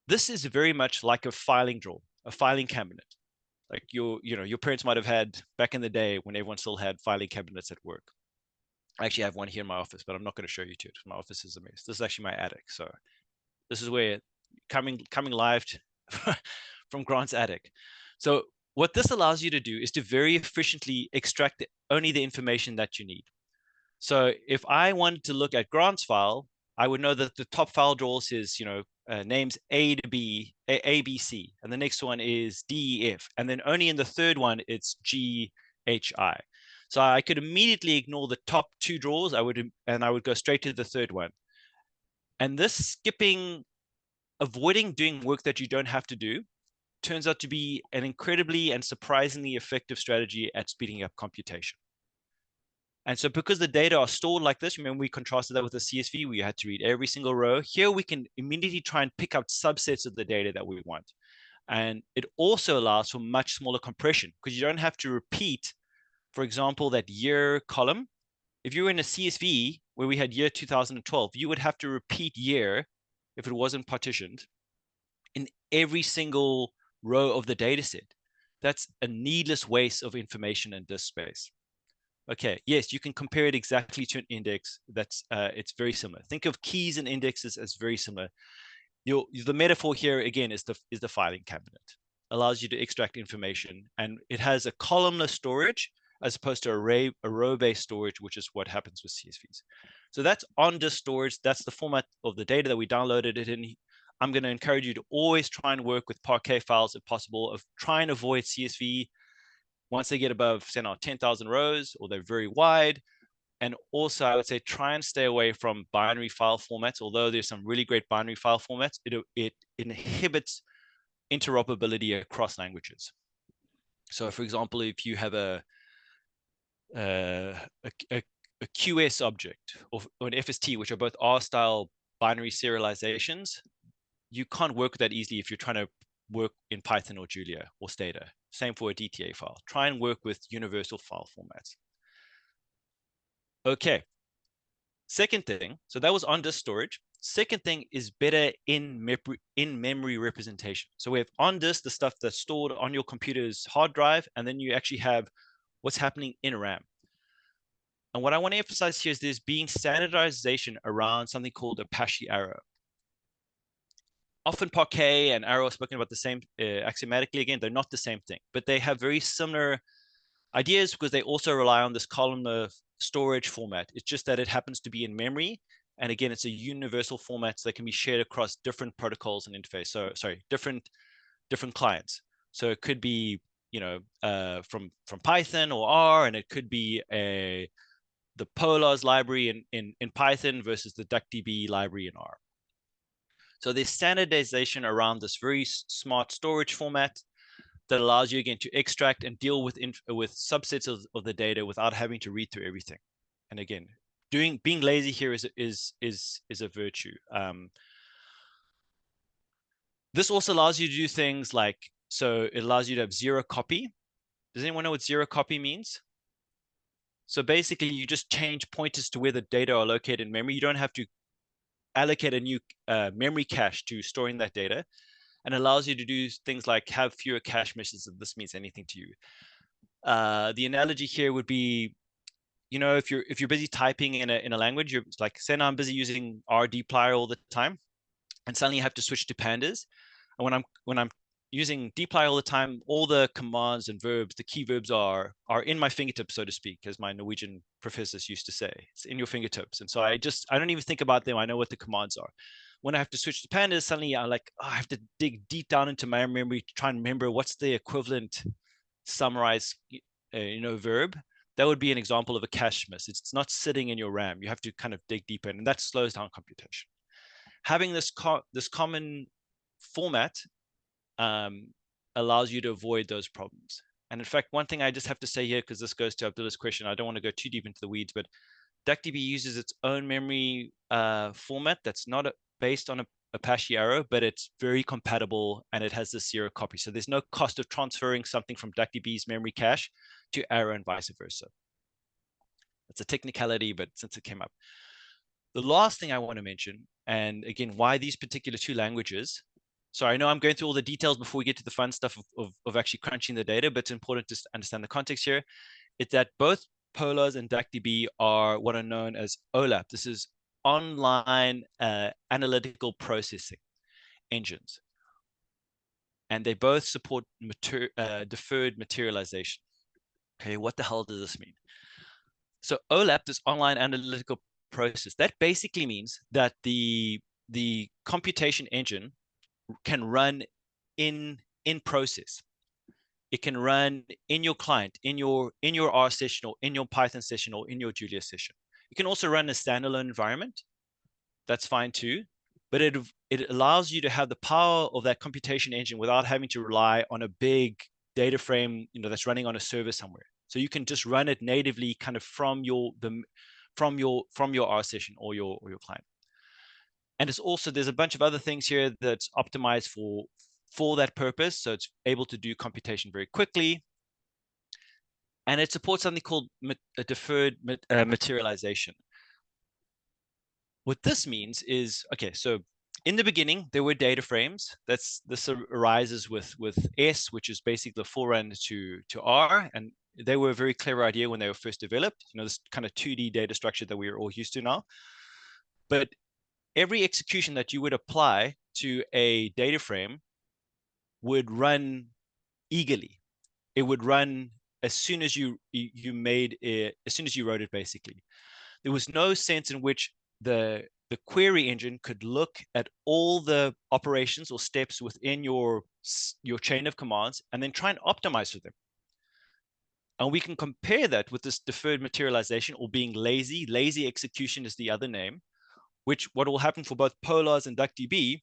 Speaker 2: This is very much like a filing drawer, a filing cabinet. Like your parents might have had back in the day when everyone still had filing cabinets at work. I actually have one here in my office, but I'm not going to show you to it. My office is a mess. This is actually my attic. So this is where coming live from Grant's attic. So what this allows you to do is to very efficiently extract only the information that you need. So if I wanted to look at Grant's file, I would know that the top file drawer says, names A to B, A, B, C, and the next one is D, E, F, and then only in the third one it's G, H, I. So I could immediately ignore the top two drawers. I would go straight to the third one. And this avoiding doing work that you don't have to do, turns out to be an incredibly and surprisingly effective strategy at speeding up computation. And so because the data are stored like this, remember we contrasted that with the CSV, we had to read every single row. Here we can immediately try and pick out subsets of the data that we want. And it also allows for much smaller compression because you don't have to repeat, for example, that year column. If you were in a CSV where we had year 2012, you would have to repeat year if it wasn't partitioned in every single row of the data set. That's a needless waste of information in disk space. Okay, yes, you can compare it exactly to an index. That's it's very similar. Think of keys and indexes as very similar. The metaphor here again is the filing cabinet. Allows you to extract information, and it has a columnar storage as opposed to a row-based storage, which is what happens with CSVs. So that's on disk storage. That's the format of the data that we downloaded it in. I'm going to encourage you to always try and work with Parquet files if possible. Of try and avoid CSV once they get above, say now 10,000 rows, or they're very wide, And also, I would say try and stay away from binary file formats. Although there's some really great binary file formats, it inhibits interoperability across languages. So, for example, if you have a QS object or an FST, which are both R-style binary serializations, you can't work with that easily if you're trying to work in Python or Julia or Stata. Same for a DTA file. Try and work with universal file formats. Okay. Second thing, so that was on disk storage. Second thing is better in memory representation. So we have on disk the stuff that's stored on your computer's hard drive, and then you actually have what's happening in RAM. And what I want to emphasize here is there's being standardization around something called Apache Arrow. Often Parquet and Arrow are spoken about the same axiomatically. Again, they're not the same thing, but they have very similar ideas because they also rely on this columnar storage format. It's just that it happens to be in memory. And again, it's a universal format that can be shared across different protocols and interface. So sorry, different clients. So it could be, you know, from Python or R, and it could be the Polars library in Python versus the DuckDB library in R. So there's standardization around this very smart storage format that allows you again to extract and deal with subsets of the data without having to read through everything. And again, being lazy here is a virtue. This also allows you to do things like, so it allows you to have zero copy. Does anyone know what zero copy means? So basically, you just change pointers to where the data are located in memory. You don't have to allocate a new memory cache to storing that data, and allows you to do things like have fewer cache misses if this means anything to you. The analogy here would be, you know, if you're busy typing in a language, you're like, say now I'm busy using R dplyr all the time, and suddenly you have to switch to pandas. And when I'm using dplyr all the time, all the commands and verbs, the key verbs are in my fingertips, so to speak, as my Norwegian professors used to say. It's in your fingertips. And so I don't even think about them. I know what the commands are. When I have to switch to pandas, suddenly I'm like, oh, I have to dig deep down into my memory to try and remember what's the equivalent summarized, verb. That would be an example of a cache miss. It's not sitting in your RAM. You have to kind of dig deeper in, and that slows down computation. Having this common format allows you to avoid those problems. And in fact, one thing I just have to say here, because this goes to Abdullah's question, I don't want to go too deep into the weeds, but DuckDB uses its own memory format that's not based on Apache Arrow, but it's very compatible and it has this zero copy. So there's no cost of transferring something from DuckDB's memory cache to Arrow and vice versa. It's a technicality, but since it came up. The last thing I want to mention, and again, why these particular two languages. So I know I'm going through all the details before we get to the fun stuff of actually crunching the data, but it's important to understand the context here. It's that both Polars and DuckDB are what are known as OLAP. This is online analytical processing engines. And they both support deferred materialization. Okay, what the hell does this mean? So OLAP, this online analytical process, that basically means that the computation engine can run in process. It can run in your client, in your R session, or in your Python session, or in your Julia session. You can also run a standalone environment. That's fine too. But it allows you to have the power of that computation engine without having to rely on a big data frame, that's running on a server somewhere. So you can just run it natively, kind of from your R session or your client. And it's also, there's a bunch of other things here that's optimized for that purpose. So it's able to do computation very quickly. And it supports something called a deferred materialization. What this means is, okay, so in the beginning, there were data frames. This arises with S, which is basically the forerunner to R. And they were a very clever idea when they were first developed, this kind of 2D data structure that we're all used to now. But every execution that you would apply to a data frame would run eagerly. It would run as soon as you as soon as you wrote it, basically. There was no sense in which the query engine could look at all the operations or steps within your chain of commands and then try and optimize for them. And we can compare that with this deferred materialization or being lazy. Lazy execution is the other name, which what will happen for both Polars and DuckDB,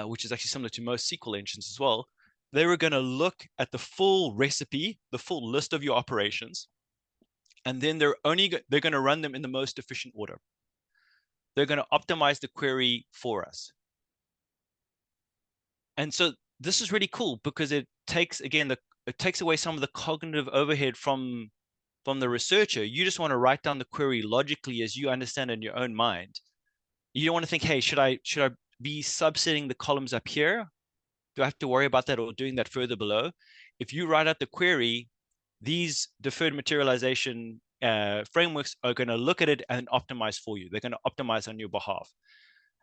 Speaker 2: which is actually similar to most SQL engines as well. They were going to look at the full recipe, the full list of your operations, and then they're going to run them in the most efficient order. They're going to optimize the query for us. And so this is really cool because it takes, again, it takes away some of the cognitive overhead from the researcher. You just want to write down the query logically as you understand it in your own mind. You don't want to think, hey, should I be subsetting the columns up here? Do I have to worry about that or doing that further below? If you write out the query, these deferred materialization frameworks are going to look at it and optimize for you. They're going to optimize on your behalf.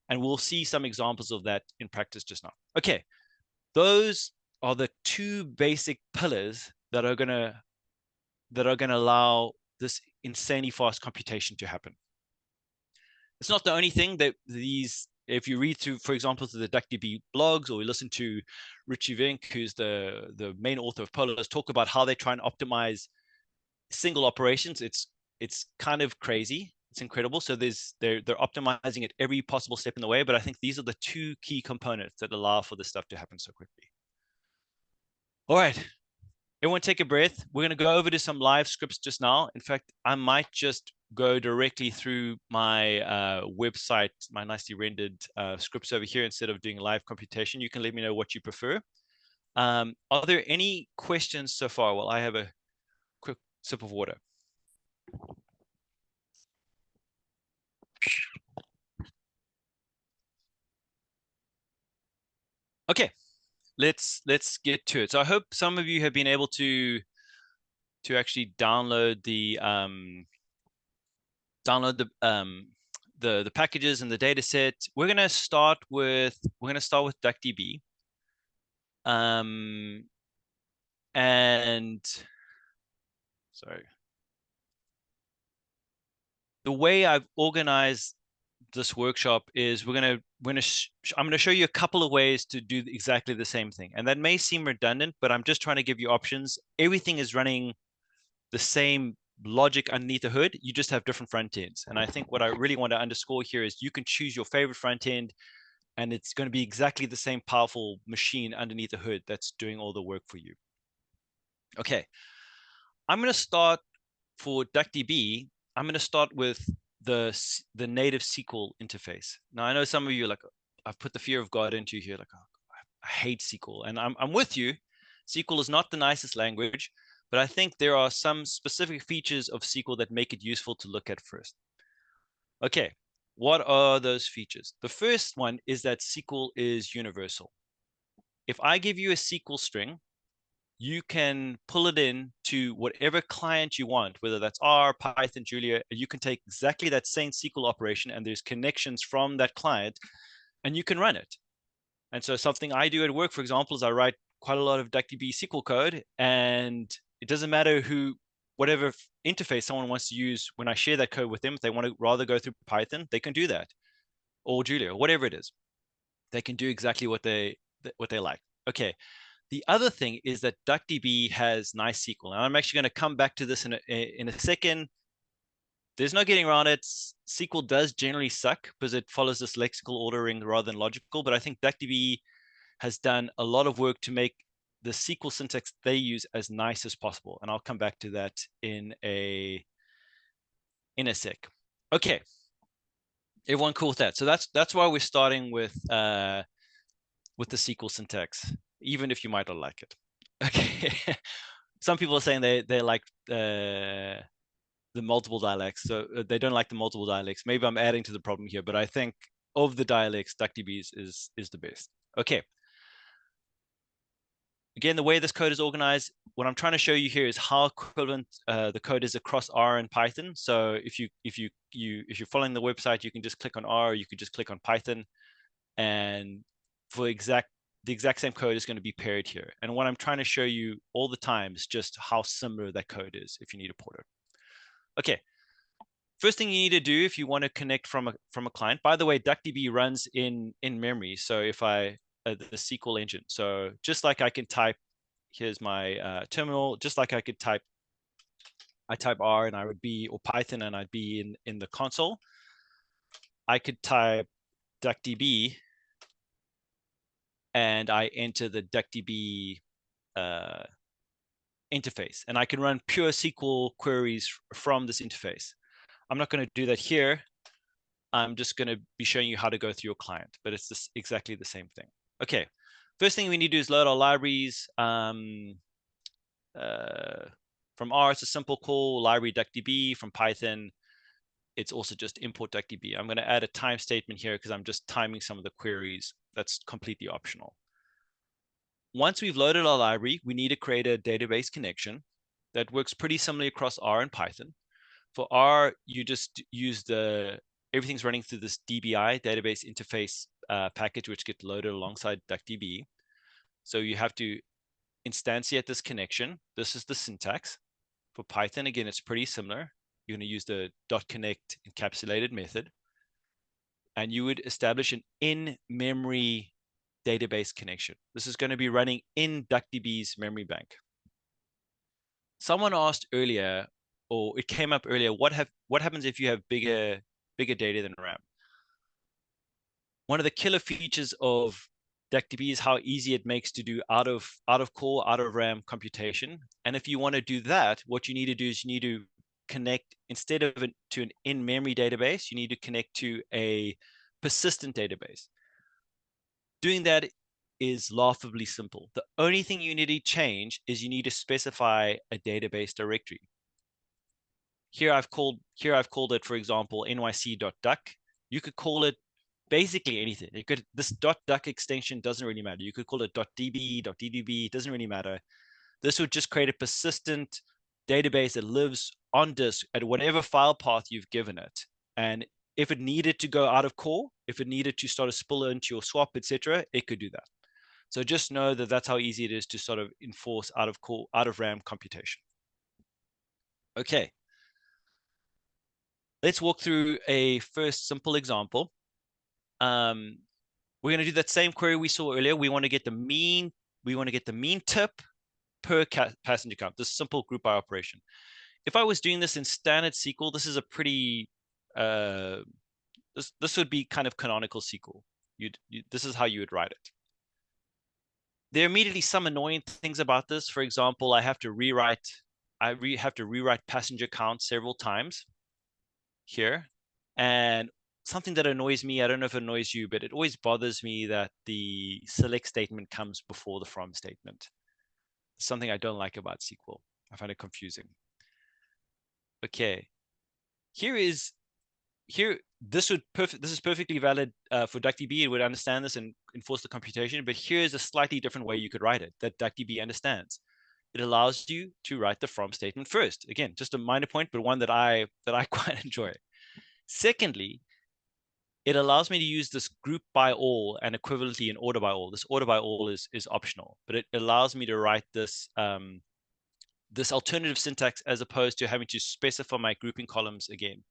Speaker 2: And we'll see some examples of that in practice just now. Okay, those are the two basic pillars that are going to allow this insanely fast computation to happen. It's not the only thing that these, if you read through, for example, to the DuckDB blogs, or we listen to Richie Vink, who's the main author of Polars, talk about how they try and optimize single operations. It's kind of crazy. It's incredible. So they're optimizing at every possible step in the way. But I think these are the two key components that allow for this stuff to happen so quickly. All right. Everyone take a breath. We're going to go over to some live scripts just now. In fact, I might just go directly through my website, my nicely rendered scripts over here instead of doing live computation. You can let me know what you prefer. Are there any questions so far? Well, I have a quick sip of water. Okay, let's get to it. So I hope some of you have been able to actually download the packages and the data set. We're gonna start with DuckDB. And sorry. The way I've organized this workshop is I'm going to show you a couple of ways to do exactly the same thing. And that may seem redundant, but I'm just trying to give you options. Everything is running the same logic underneath the hood. You just have different front ends. And I think what I really want to underscore here is you can choose your favorite front end, and it's going to be exactly the same powerful machine underneath the hood that's doing all the work for you. Okay, I'm going to start for DuckDB. I'm going to start with the native SQL interface. Now, I know some of you are like, I've put the fear of God into here, like, oh, I hate SQL. And I'm with you. SQL is not the nicest language, but I think there are some specific features of SQL that make it useful to look at first. Okay, what are those features? The first one is that SQL is universal. If I give you a SQL string, you can pull it in to whatever client you want, whether that's R, Python, Julia. You can take exactly that same SQL operation, and there's connections from that client, and you can run it. And so something I do at work, for example, is I write quite a lot of DuckDB SQL code, and it doesn't matter whatever interface someone wants to use when I share that code with them. If they want to rather go through Python, they can do that, or Julia, or whatever it is. They can do exactly what they like. Okay. The other thing is that DuckDB has nice SQL. And I'm actually going to come back to this in a second. There's no getting around it. SQL does generally suck because it follows this lexical ordering rather than logical. But I think DuckDB has done a lot of work to make the SQL syntax they use as nice as possible. And I'll come back to that in a sec. Okay. Everyone cool with that? So that's why we're starting with the SQL syntax, even if you might not like it. Okay. Some people are saying they like the multiple dialects, so they don't like the multiple dialects. Maybe I'm adding to the problem here, but I think of the dialects, DuckDB is the best. Okay. Again, the way this code is organized, what I'm trying to show you here is how equivalent the code is across R and Python. So if you're following the website, you can just click on R, or you could just click on Python, and for the exact same code is going to be paired here. And what I'm trying to show you all the time is just how similar that code is if you need a porter. Okay. First thing you need to do if you want to connect from a client, by the way, DuckDB runs in memory. So if the SQL engine. So just like I can type here's my terminal. Just like I could type, I type R and I would be, or Python and I'd be in the console. I could type DuckDB and I enter the DuckDB interface, and I can run pure SQL queries from this interface. I'm not going to do that here. I'm just going to be showing you how to go through your client, but it's just exactly the same thing. Okay, first thing we need to do is load our libraries. From R, it's a simple call, library DuckDB. From Python, it's also just import DuckDB. I'm going to add a time statement here because I'm just timing some of the queries. That's completely optional. Once we've loaded our library, we need to create a database connection that works pretty similarly across R and Python. For R, you just use everything's running through this DBI, database interface package, which gets loaded alongside DuckDB. So you have to instantiate this connection. This is the syntax. For Python, again, it's pretty similar. You're going to use the .connect encapsulated method. And you would establish an in-memory database connection. This is going to be running in DuckDB's memory bank. Someone asked earlier, or it came up earlier, what happens if you have bigger data than RAM? One of the killer features of DuckDB is how easy it makes to do out of core, out of RAM computation. And if you want to do that, what you need to do is you need to connect, instead of to an in-memory database, you need to connect to a persistent database. Doing that is laughably simple. The only thing you need to change is you need to specify a database directory. Here I've called it, for example, nyc.duck. You could call it basically anything. This .duck extension doesn't really matter. You could call it .db, .ddb, it doesn't really matter. This would just create a persistent database that lives on disk at whatever file path you've given it. And if it needed to go out of core, if it needed to start a spooler into your swap, etc., it could do that. So just know that that's how easy it is to sort of enforce out of core, out of RAM computation. Okay. Let's walk through a first simple example. We're going to do that same query we saw earlier. We want to get the mean tip per passenger count, this simple group by operation. If I was doing this in standard SQL, this is a pretty, this would be kind of canonical SQL. This is how you would write it. There are immediately some annoying things about this. For example, I have to rewrite passenger count several times here. And something that annoys me, I don't know if it annoys you, but it always bothers me that the select statement comes before the from statement. Something I don't like about SQL. I find it confusing. Okay, this is perfectly valid for DuckDB. It would understand this and enforce the computation, but here's a slightly different way you could write it that DuckDB understands. It allows you to write the from statement first. Again, just a minor point, but one that I quite enjoy. Secondly, it allows me to use this group by all and equivalently in order by all. This order by all is optional, but it allows me to write this this alternative syntax as opposed to having to specify my grouping columns again.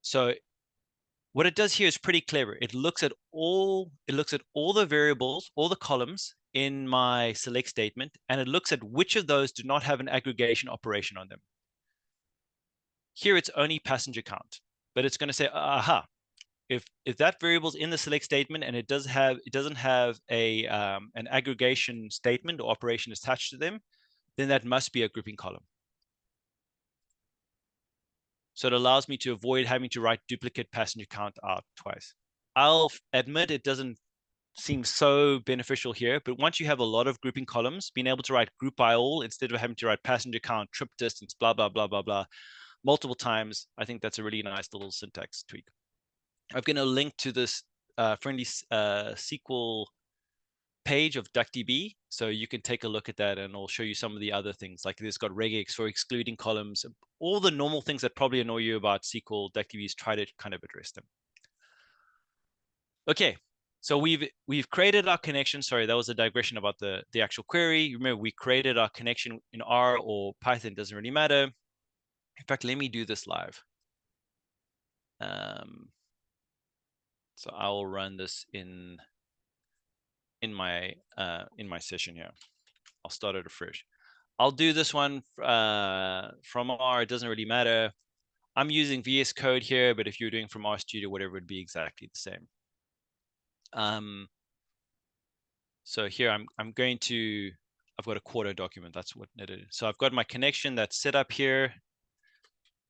Speaker 2: So what it does here is pretty clever. It looks at all the variables, all the columns in my select statement, and it looks at which of those do not have an aggregation operation on them. Here it's only passenger count, but it's going to say, aha, if that variable's in the select statement and it doesn't have a an aggregation statement or operation attached to them, then that must be a grouping column. So it allows me to avoid having to write duplicate passenger count out twice. I'll admit it doesn't seem so beneficial here, but once you have a lot of grouping columns, being able to write group by all instead of having to write passenger count, trip distance, blah, blah, blah, blah, blah, multiple times, I think that's a really nice little syntax tweak. I'm going to link to this friendly SQL page of DuckDB, so you can take a look at that, and I'll show you some of the other things. Like it's got regex for excluding columns, all the normal things that probably annoy you about SQL. DuckDB's try to kind of address them. Okay, so we've created our connection. Sorry, that was a digression about the actual query. Remember, we created our connection in R or Python, doesn't really matter. In fact, let me do this live. So I will run this in my session here. I'll start it afresh. I'll do this one from R. It doesn't really matter. I'm using VS Code here, but if you're doing from RStudio, whatever, it'd be exactly the same. So here I'm going to, I've got a quarter document. That's what it is. So I've got my connection that's set up here.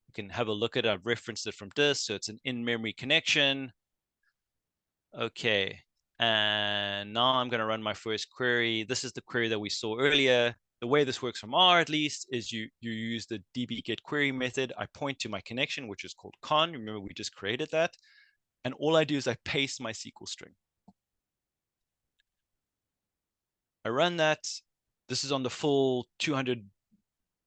Speaker 2: You can have a look at it. I've referenced it from disk. So it's an in-memory connection. Okay. And now I'm going to run my first query. This is the query that we saw earlier. The way this works from R, at least, is you use the db get query method. I point to my connection, which is called con. Remember, we just created that. And all I do is I paste my SQL string. I run that. This is on the full 200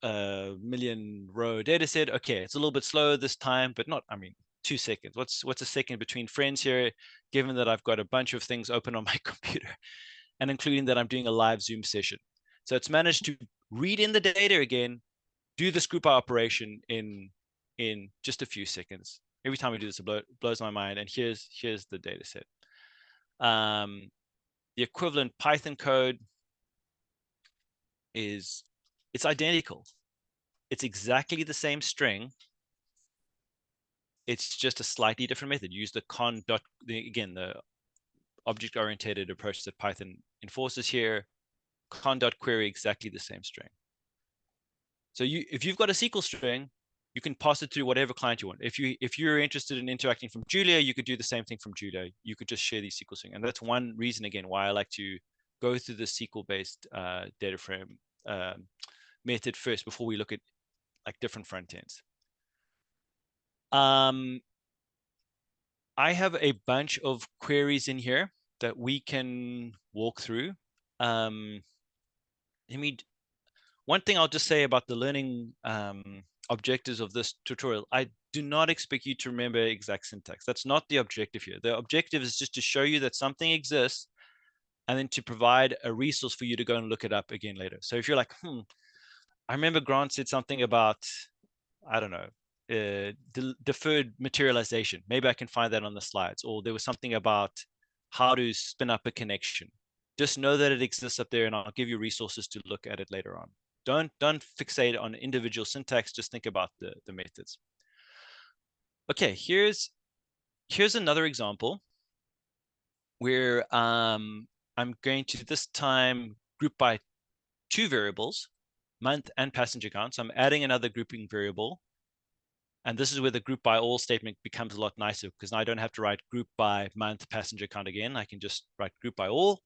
Speaker 2: million row data set. Okay, it's a little bit slower this time, but not, I mean, 2 seconds. What's a second between friends here, given that I've got a bunch of things open on my computer, and including that I'm doing a live Zoom session. So it's managed to read in the data again, do this group by operation in just a few seconds. Every time I do this, it blows my mind. And here's the data set. The equivalent Python code is, it's identical. It's exactly the same string. It's just a slightly different method. Use the again, the object-oriented approach that Python enforces here. Con.query, exactly the same string. So if you've got a SQL string, you can pass it through whatever client you want. If you're interested in interacting from Julia, you could do the same thing from Julia. You could just share these SQL string. And that's one reason, again, why I like to go through the SQL-based data frame method first before we look at like different front ends. I have a bunch of queries in here that we can walk through. One thing I'll just say about the learning objectives of this tutorial, I do not expect you to remember exact syntax. That's not the objective here. The objective is just to show you that something exists and then to provide a resource for you to go and look it up again later. So if you're like, I remember Grant said something about, I don't know, deferred materialization. Maybe I can find that on the slides. Or there was something about how to spin up a connection. Just know that it exists up there and I'll give you resources to look at it later on. Don't fixate on individual syntax, just think about the methods. Okay, here's another example where I'm going to this time group by 2 variables, month and passenger count. So I'm adding another grouping variable. And this is where the group by all statement becomes a lot nicer because now I don't have to write group by month passenger count again. I can just write group by all.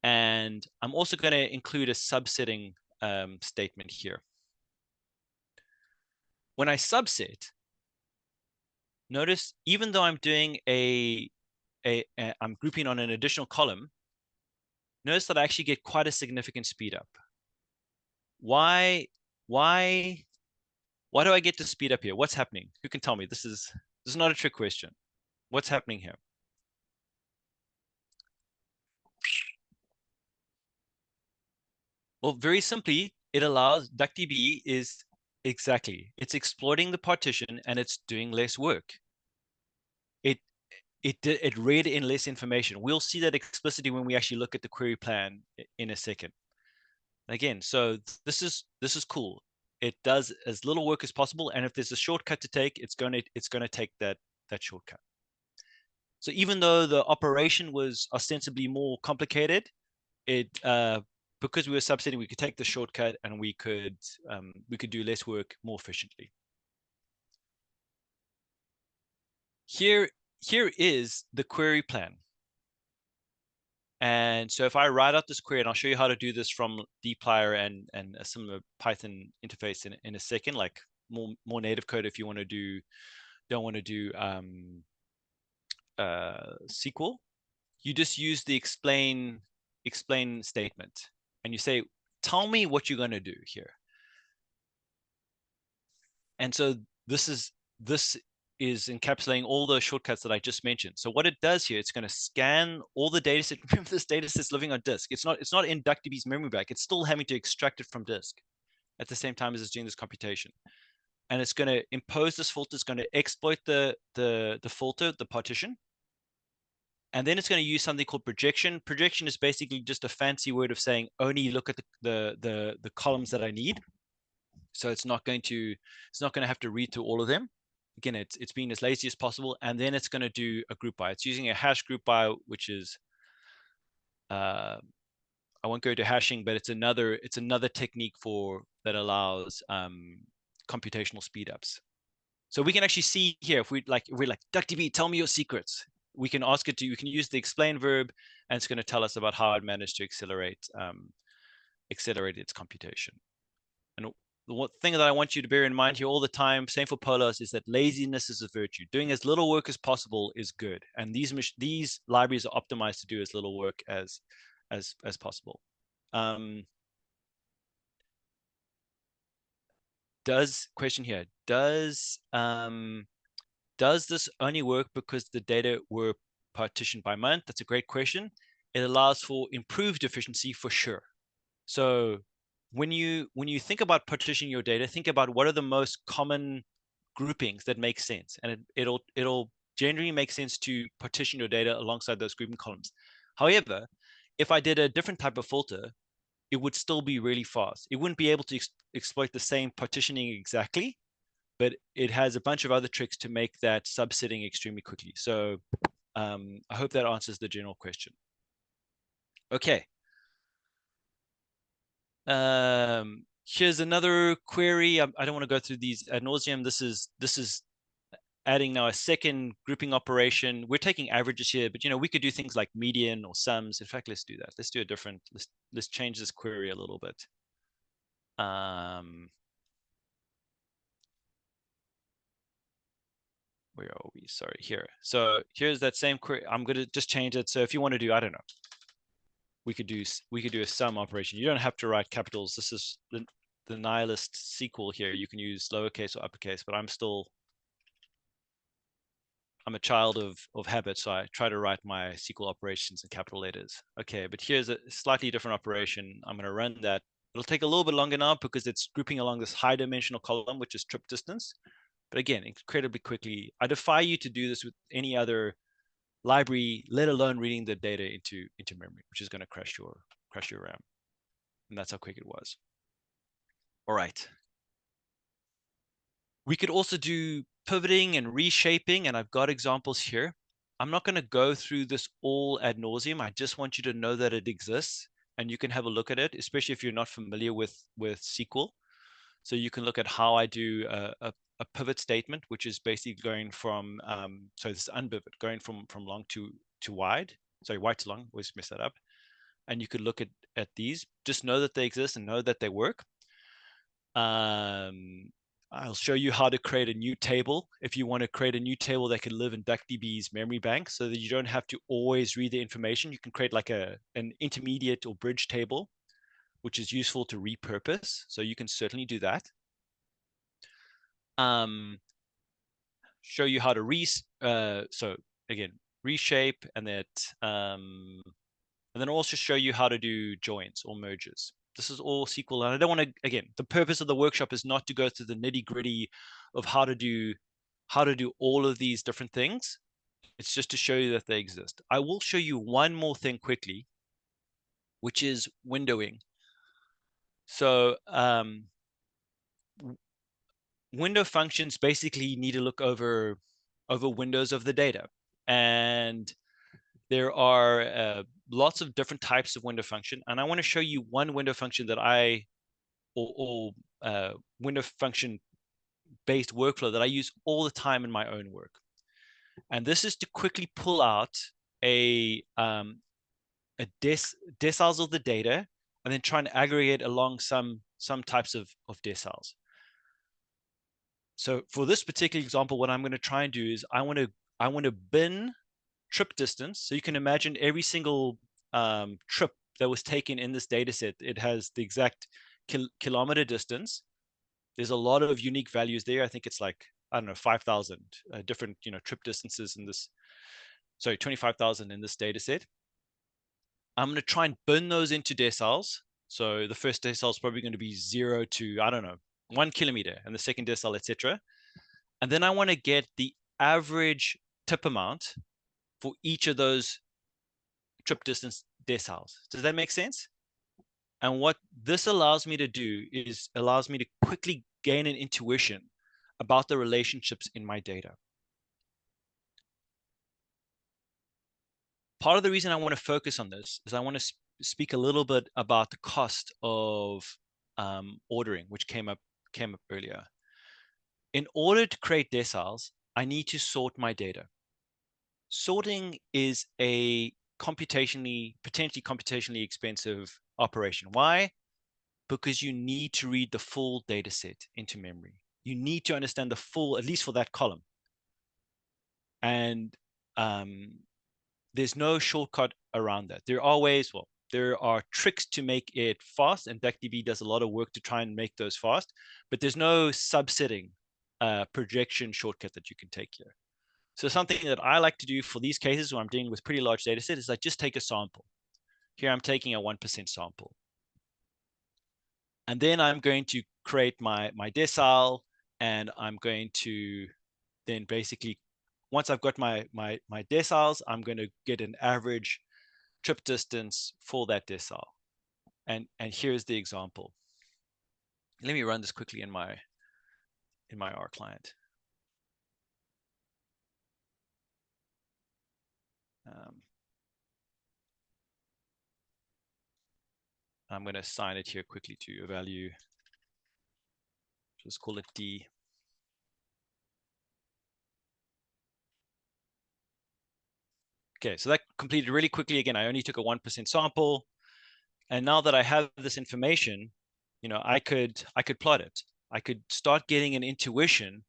Speaker 2: And I'm also going to include a subsetting statement here. When I subset, notice even though I'm doing I'm grouping on an additional column, notice that I actually get quite a significant speed up. Why do I get to speed up here? What's happening? Who can tell me? This is not a trick question. What's happening here? Well, very simply, it allows DuckDB is exactly, it's exploiting the partition and it's doing less work. It read in less information. We'll see that explicitly when we actually look at the query plan in a second. Again, so this is cool. It does as little work as possible, and if there's a shortcut to take, it's going to take that shortcut. So even though the operation was ostensibly more complicated, because we were subsetting, we could take the shortcut and we could do less work more efficiently. Here is the query plan. And so if I write out this query, and I'll show you how to do this from dplyr and a similar Python interface in a second, like more native code if you don't want to do SQL, you just use the explain statement and you say, tell me what you're going to do here. And so this is encapsulating all the shortcuts that I just mentioned. So what it does here, it's going to scan all the data set. Remember, this data set's living on disk. It's not in DuckDB's memory bank. It's still having to extract it from disk at the same time as it's doing this computation. And it's going to impose this filter. It's going to exploit the filter, the partition. And then it's going to use something called projection. Projection is basically just a fancy word of saying only look at the columns that I need. So it's not going to have to read through all of them. Again, it's being as lazy as possible, and then it's going to do a group by. It's using a hash group by, which is I won't go to hashing, but it's another technique that allows computational speedups. So we can actually see here if we're like DuckDB, tell me your secrets. We can ask it to. You can use the explain verb, and it's going to tell us about how it managed to accelerate its computation. And the one thing that I want you to bear in mind here all the time, same for Polars, is that laziness is a virtue. Doing as little work as possible is good, and these libraries are optimized to do as little work as possible. Question here, does this only work because the data were partitioned by month? That's a great question. It allows for improved efficiency for sure. So when you think about partitioning your data, think about what are the most common groupings that make sense, and it'll generally make sense to partition your data alongside those grouping columns. However, if I did a different type of filter, it would still be really fast. It wouldn't be able to exploit the same partitioning exactly, but it has a bunch of other tricks to make that subsetting extremely quickly. So I hope that answers the general question. Okay. Here's another query. I don't want to go through these ad nauseum. This is adding now a second grouping operation. We're taking averages here, but we could do things like median or sums. In fact, let's do that. Let's do a different. Let's change this query a little bit. Where are we? Sorry, here. So here's that same query. I'm going to just change it. So if you want to do, I don't know, we could do a sum operation. You don't have to write capitals. This is the nihilist SQL here. You can use lowercase or uppercase, but I'm a child of habit, so I try to write my SQL operations in capital letters. Okay, but here's a slightly different operation. I'm going to run that. It'll take a little bit longer now because it's grouping along this high dimensional column, which is trip distance. But again, incredibly quickly. I defy you to do this with any other library, let alone reading the data into memory, which is going to crash your RAM. And that's how quick it was. All right. We could also do pivoting and reshaping, and I've got examples here. I'm not going to go through this all ad nauseum. I just want you to know that it exists, and you can have a look at it, especially if you're not familiar with SQL. So you can look at how I do a pivot statement, which is basically going from so this is unpivot, going from long to wide. Sorry, wide to long. Always mess that up. And you could look at these. Just know that they exist and know that they work. I'll show you how to create a new table. If you want to create a new table that can live in DuckDB's memory bank so that you don't have to always read the information, you can create like an intermediate or bridge table, which is useful to repurpose. So you can certainly do that. Show you how to so again, reshape, and then also show you how to do joins or merges. This is all SQL, and I don't want to, again, the purpose of the workshop is not to go through the nitty-gritty of how to do all of these different things. It's just to show you that they exist. I will show you one more thing quickly, which is windowing. So window functions basically need to look over windows of the data, and there are lots of different types of window function, and I want to show you one window function that window function based workflow that I use all the time in my own work. And this is to quickly pull out deciles of the data and then try and aggregate along some types of deciles. So for this particular example, what I'm going to try and do is I want to bin trip distance. So you can imagine every single trip that was taken in this data set, it has the exact kilometer distance. There's a lot of unique values there. I think it's like, I don't know, 5,000 different trip distances in this. Sorry, 25,000 in this data set. I'm going to try and bin those into deciles. So the first decile is probably going to be 0 to, I don't know, 1 kilometer, and the second decile, etc. And then I want to get the average tip amount for each of those trip distance deciles. Does that make sense? And what this allows me to do is allows me to quickly gain an intuition about the relationships in my data. Part of the reason I want to focus on this is I want to speak a little bit about the cost of ordering, which came up earlier. In order to create deciles, I need to sort my data. Sorting is a potentially computationally expensive operation. Why? Because you need to read the full data set into memory. You need to understand the full, at least for that column. And there's no shortcut around that. There are ways, well, there are tricks to make it fast, and DuckDB does a lot of work to try and make those fast, but there's no subsetting projection shortcut that you can take here. So something that I like to do for these cases where I'm dealing with pretty large data sets is I just take a sample. Here I'm taking a 1% sample. And then I'm going to create my decile, and I'm going to then basically, once I've got my deciles, I'm going to get an average trip distance for that decile. And here's the example. Let me run this quickly in my R client. I'm going to assign it here quickly to a value. Just call it D. Okay, so that completed really quickly. Again, I only took a 1% sample. And now that I have this information, you know, I could plot it. I could start getting an intuition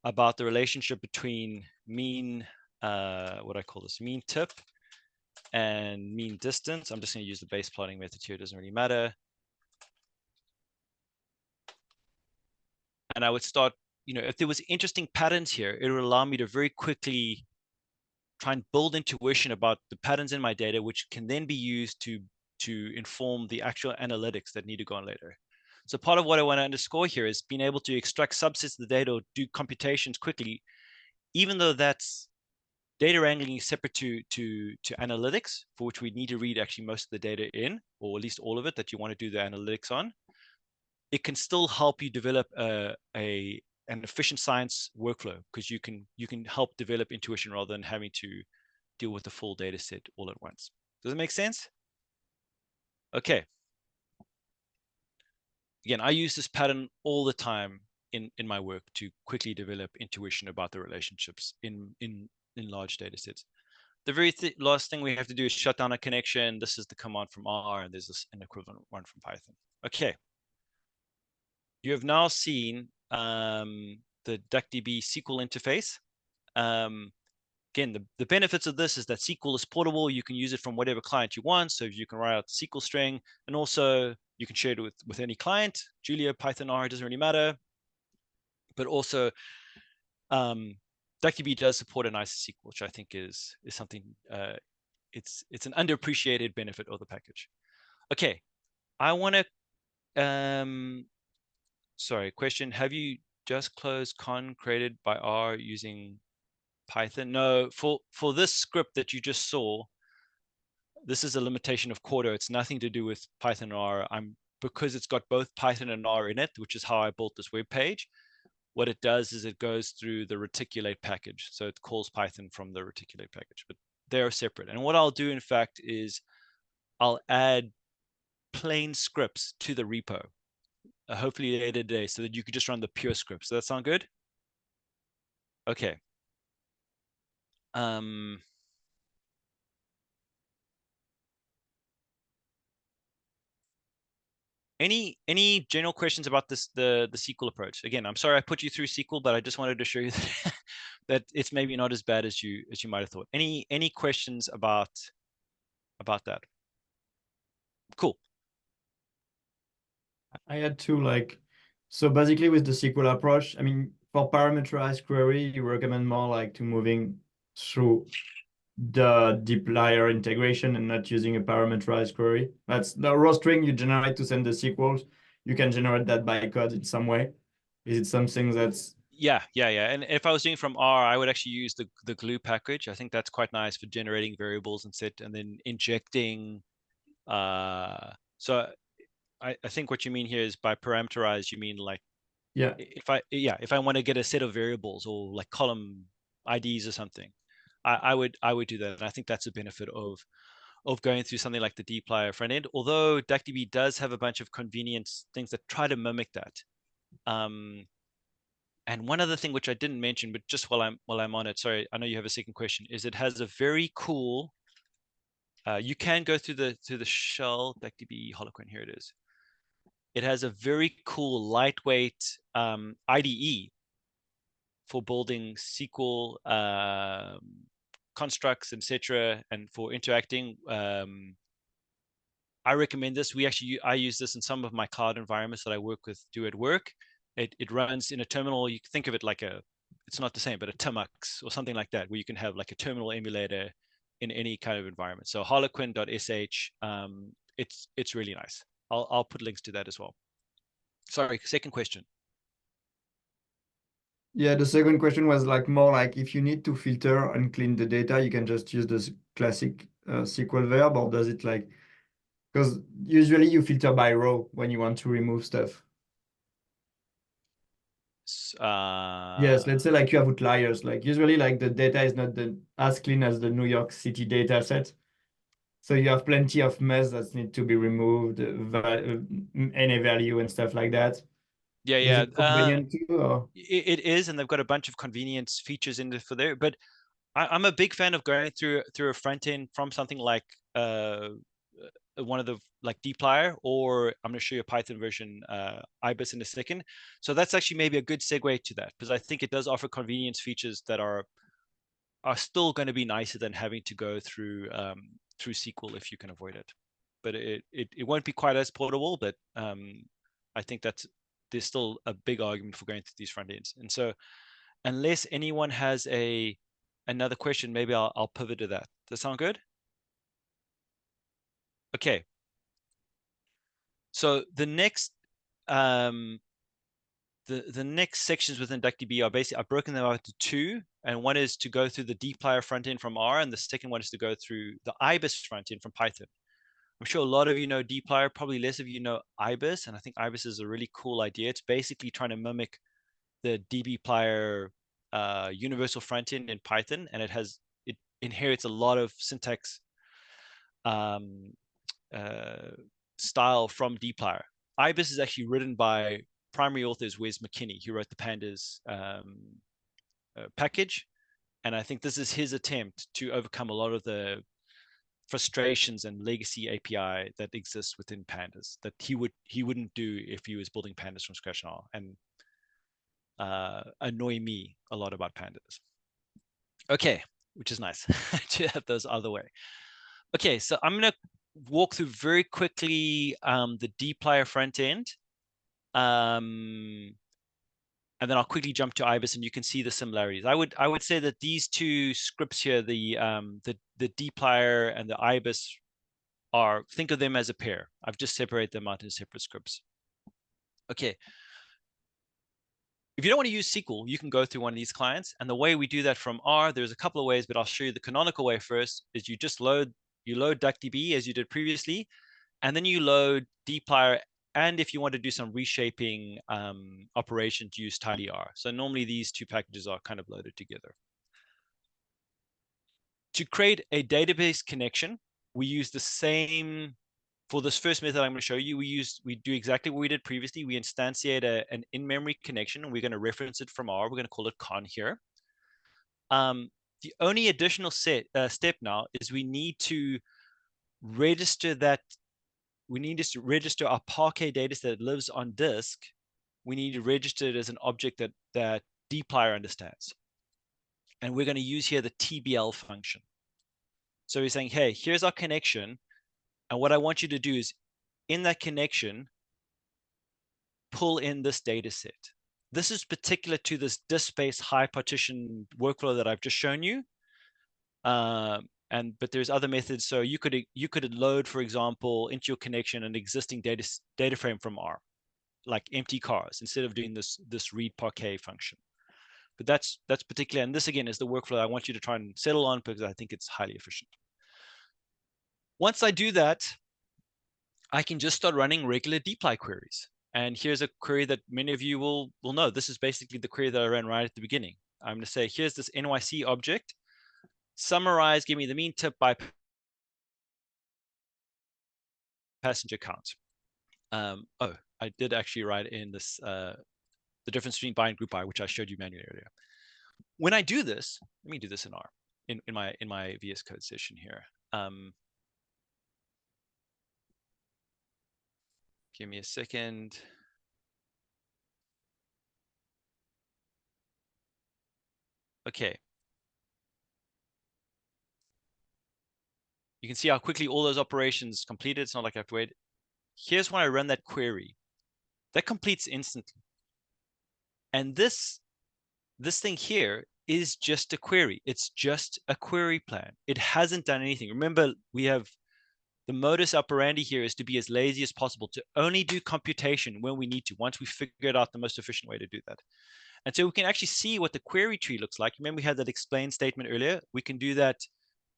Speaker 2: about the relationship between mean, what I call this, mean tip and mean distance. I'm just going to use the base plotting method here. It doesn't really matter. And I would start, you know, if there was interesting patterns here, it would allow me to very quickly try and build intuition about the patterns in my data, which can then be used to inform the actual analytics that need to go on later. So part of what I want to underscore here is being able to extract subsets of the data or do computations quickly, even though that's data wrangling is separate to analytics, for which we need to read actually most of the data in, or at least all of it that you want to do the analytics on. It can still help you develop an efficient science workflow, because you can help develop intuition rather than having to deal with the full data set all at once. Does it make sense? Okay. Again, I use this pattern all the time in my work to quickly develop intuition about the relationships in large data sets. The very last thing we have to do is shut down a connection. This is the command from R, and there's an equivalent one from Python. Okay. You have now seen the DuckDB SQL interface. Again, the benefits of this is that SQL is portable. You can use it from whatever client you want. So you can write out the SQL string, and also you can share it with any client, Julia, Python, R, it doesn't really matter. But also, DuckDB does support a nice SQL, which I think is something, it's an underappreciated benefit of the package. Okay, I want to, sorry, question, have you just closed con created by R using Python? No, for this script that you just saw, this is a limitation of Cordo. It's nothing to do with Python or R. Because it's got both Python and R in it, which is how I built this web page. What it does is it goes through the reticulate package. So it calls Python from the reticulate package, but they're separate. And what I'll do, in fact, is I'll add plain scripts to the repo, hopefully later today, so that you could just run the pure scripts. Does that sound good? Okay. Any general questions about this, the SQL approach? Again, I'm sorry I put you through SQL, but I just wanted to show you that, that it's maybe not as bad as you might have thought. Any questions about that? Cool.
Speaker 4: I had to so basically with the SQL approach, I mean, for parameterized query, you recommend more like to moving through the deep layer integration and not using a parameterized query. That's the raw string you generate to send the SQLs. You can generate that by code in some way. Is it something that's
Speaker 2: Yeah. And if I was doing from R, I would actually use the glue package. I think that's quite nice for generating variables and set, and then injecting. So I think what you mean here is by parameterize, you mean like
Speaker 4: Yeah.
Speaker 2: if I want to get a set of variables or like column IDs or something, I would do that. And I think that's a benefit of going through something like the dplyr front end. Although DuckDB does have a bunch of convenience things that try to mimic that. And one other thing which I didn't mention, but just while I'm on it, sorry, I know you have a second question, is it has a very cool. You can go through the shell DuckDB Holoquin. Here it is. It has a very cool lightweight IDE for building SQL constructs, etc., and for interacting. I recommend this. I use this in some of my cloud environments that I do at work. It runs in a terminal. You think of it like it's not the same, but a Tmux or something like that, where you can have like a terminal emulator in any kind of environment. So Holoquin.sh, it's really nice. I'll put links to that as well. Sorry, second question.
Speaker 4: Yeah, the second question was like more like if you need to filter and clean the data, you can just use this classic SQL verb, or does it like, because usually you filter by row when you want to remove stuff. Yes, let's say like you have outliers, like usually like the data is not as clean as the New York City data set. So you have plenty of mess that need to be removed, any value and stuff like that.
Speaker 2: Yeah.
Speaker 4: Is it convenient too, or?
Speaker 2: It is, and they've got a bunch of convenience features in there for there. But I'm a big fan of going through a front end from something like one of the like dplyr, or I'm going to show you a Python version, ibis, in a second. So that's actually maybe a good segue to that, because I think it does offer convenience features that are still going to be nicer than having to go through SQL if you can avoid it. But it won't be quite as portable, but I think there's still a big argument for going through these front ends. And so unless anyone has another question, maybe I'll pivot to that. Does that sound good? Okay. So the next the next sections within DuckDB are basically, I've broken them out into two, and one is to go through the dplyr front end from R, and the second one is to go through the ibis front end from Python. I'm sure a lot of you know dplyr, probably less of you know ibis, and I think ibis is a really cool idea. It's basically trying to mimic the dbplyr universal front end in Python, and it inherits a lot of syntax style from dplyr. Ibis is actually written by primary authors Wes McKinney. He wrote the pandas package, and I think this is his attempt to overcome a lot of the frustrations and legacy API that exists within pandas that he wouldn't do if he was building pandas from scratch now, and annoy me a lot about pandas. Okay, which is nice to have those other way. Okay, so I'm going to walk through very quickly the dplyr front end, and then I'll quickly jump to ibis, and you can see the similarities. I would say that these two scripts here, the dplyr and the ibis, think of them as a pair. I've just separated them out into separate scripts. Okay. If you don't want to use SQL, you can go through one of these clients. And the way we do that from R, there's a couple of ways, but I'll show you the canonical way first, is you just load DuckDB as you did previously, and then you load dplyr. And if you want to do some reshaping operations, use tidyr. So normally these two packages are kind of loaded together. To create a database connection, we use the same. For this first method I'm going to show you, we do exactly what we did previously. We instantiate an in-memory connection, and we're going to reference it from R. We're going to call it con here. The only additional step now is we need to register that. We need to register our Parquet data that lives on disk. We need to register it as an object that dplyr understands. And we're going to use here the TBL function. So we're saying, hey, here's our connection. And what I want you to do is, in that connection, pull in this data set. This is particular to this disk-based high partition workflow that I've just shown you. But there's other methods. So you could load, for example, into your connection an existing data frame from R, like empty cars, instead of doing this read Parquet function.
Speaker 5: But that's particular. And this again is the workflow I want you to try and settle on because I think it's highly efficient. Once I do that, I can just start running regular dplyr queries. And here's a query that many of you will know. This is basically the query that I ran right at the beginning. I'm going to say, here's this NYC object. Summarize, give me the mean tip by passenger count. Oh, I did actually write in this, the difference between by and group by, which I showed you manually earlier. When I do this, let me do this in R, in my VS Code session here. Give me a second. Okay. You can see how quickly all those operations completed. It's not like I have to wait. Here's when I run that query. That completes instantly. And this thing here is just a query. It's just a query plan. It hasn't done anything. Remember, we have the modus operandi here is to be as lazy as possible, to only do computation when we need to, once we've figured out the most efficient way to do that. And so we can actually see what the query tree looks like. Remember we had that explain statement earlier. We can do that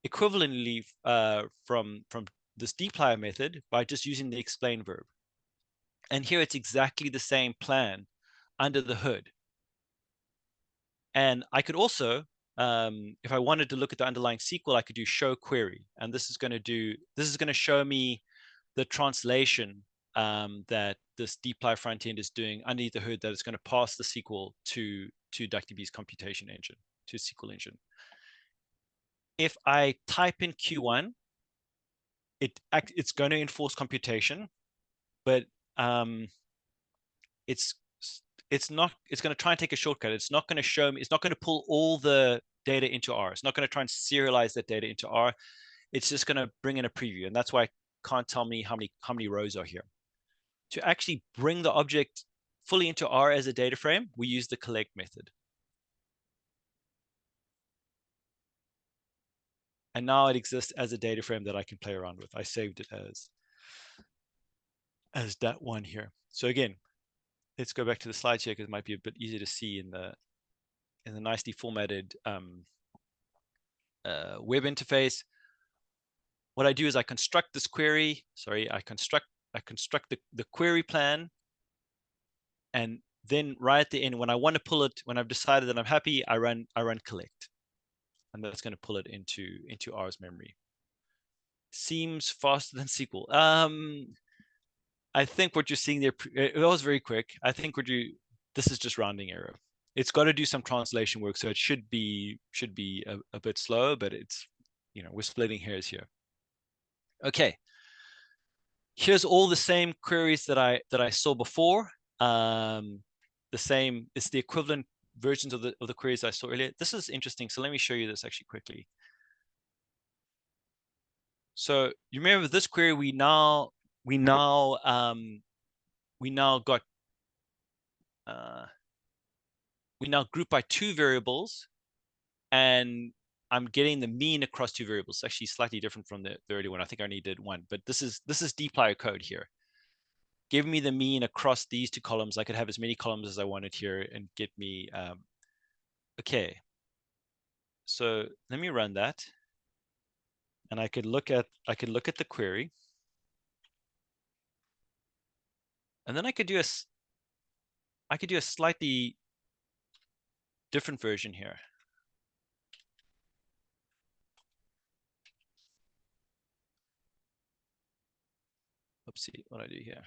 Speaker 5: equivalently from this dplyr method by just using the explain verb. And here it's exactly the same plan under the hood. And I could also, if I wanted to look at the underlying SQL, I could do show query. And this is going to show me the translation that this dplyr front end is doing underneath the hood, that it's going to pass the SQL to DuckDB's computation engine, to SQL engine. If I type in Q1, it's going to enforce computation, but it's going to try and take a shortcut. It's not going to show me, it's not going to pull all the data into R. It's not going to try and serialize that data into R. It's just going to bring in a preview. And that's why it can't tell me how many rows are here. To actually bring the object fully into R as a data frame, we use the collect method. And now it exists as a data frame that I can play around with. I saved it as that one here. So again, let's go back to the slides here because it might be a bit easier to see in the nicely formatted web interface. What I do is I construct this query. Sorry, I construct the query plan, and then right at the end, when I want to pull it, when I've decided that I'm happy, I run collect, and that's going to pull it into R's memory. Seems faster than SQL. I think what you're seeing there, it was very quick. I think this is just rounding error. It's got to do some translation work, so it should be a bit slow, but it's, we're splitting hairs here. Okay. Here's all the same queries that I saw before. It's the equivalent versions of the queries I saw earlier. This is interesting. So let me show you this actually quickly. So you remember this query, we now group by two variables, and I'm getting the mean across two variables. It's actually slightly different from the earlier one. I think I only did one, but this is dplyr code here. Give me the mean across these two columns. I could have as many columns as I wanted here and get me, okay. So let me run that. And I could look at the query. And then I could do a slightly different version here. Oopsie, what do I do here?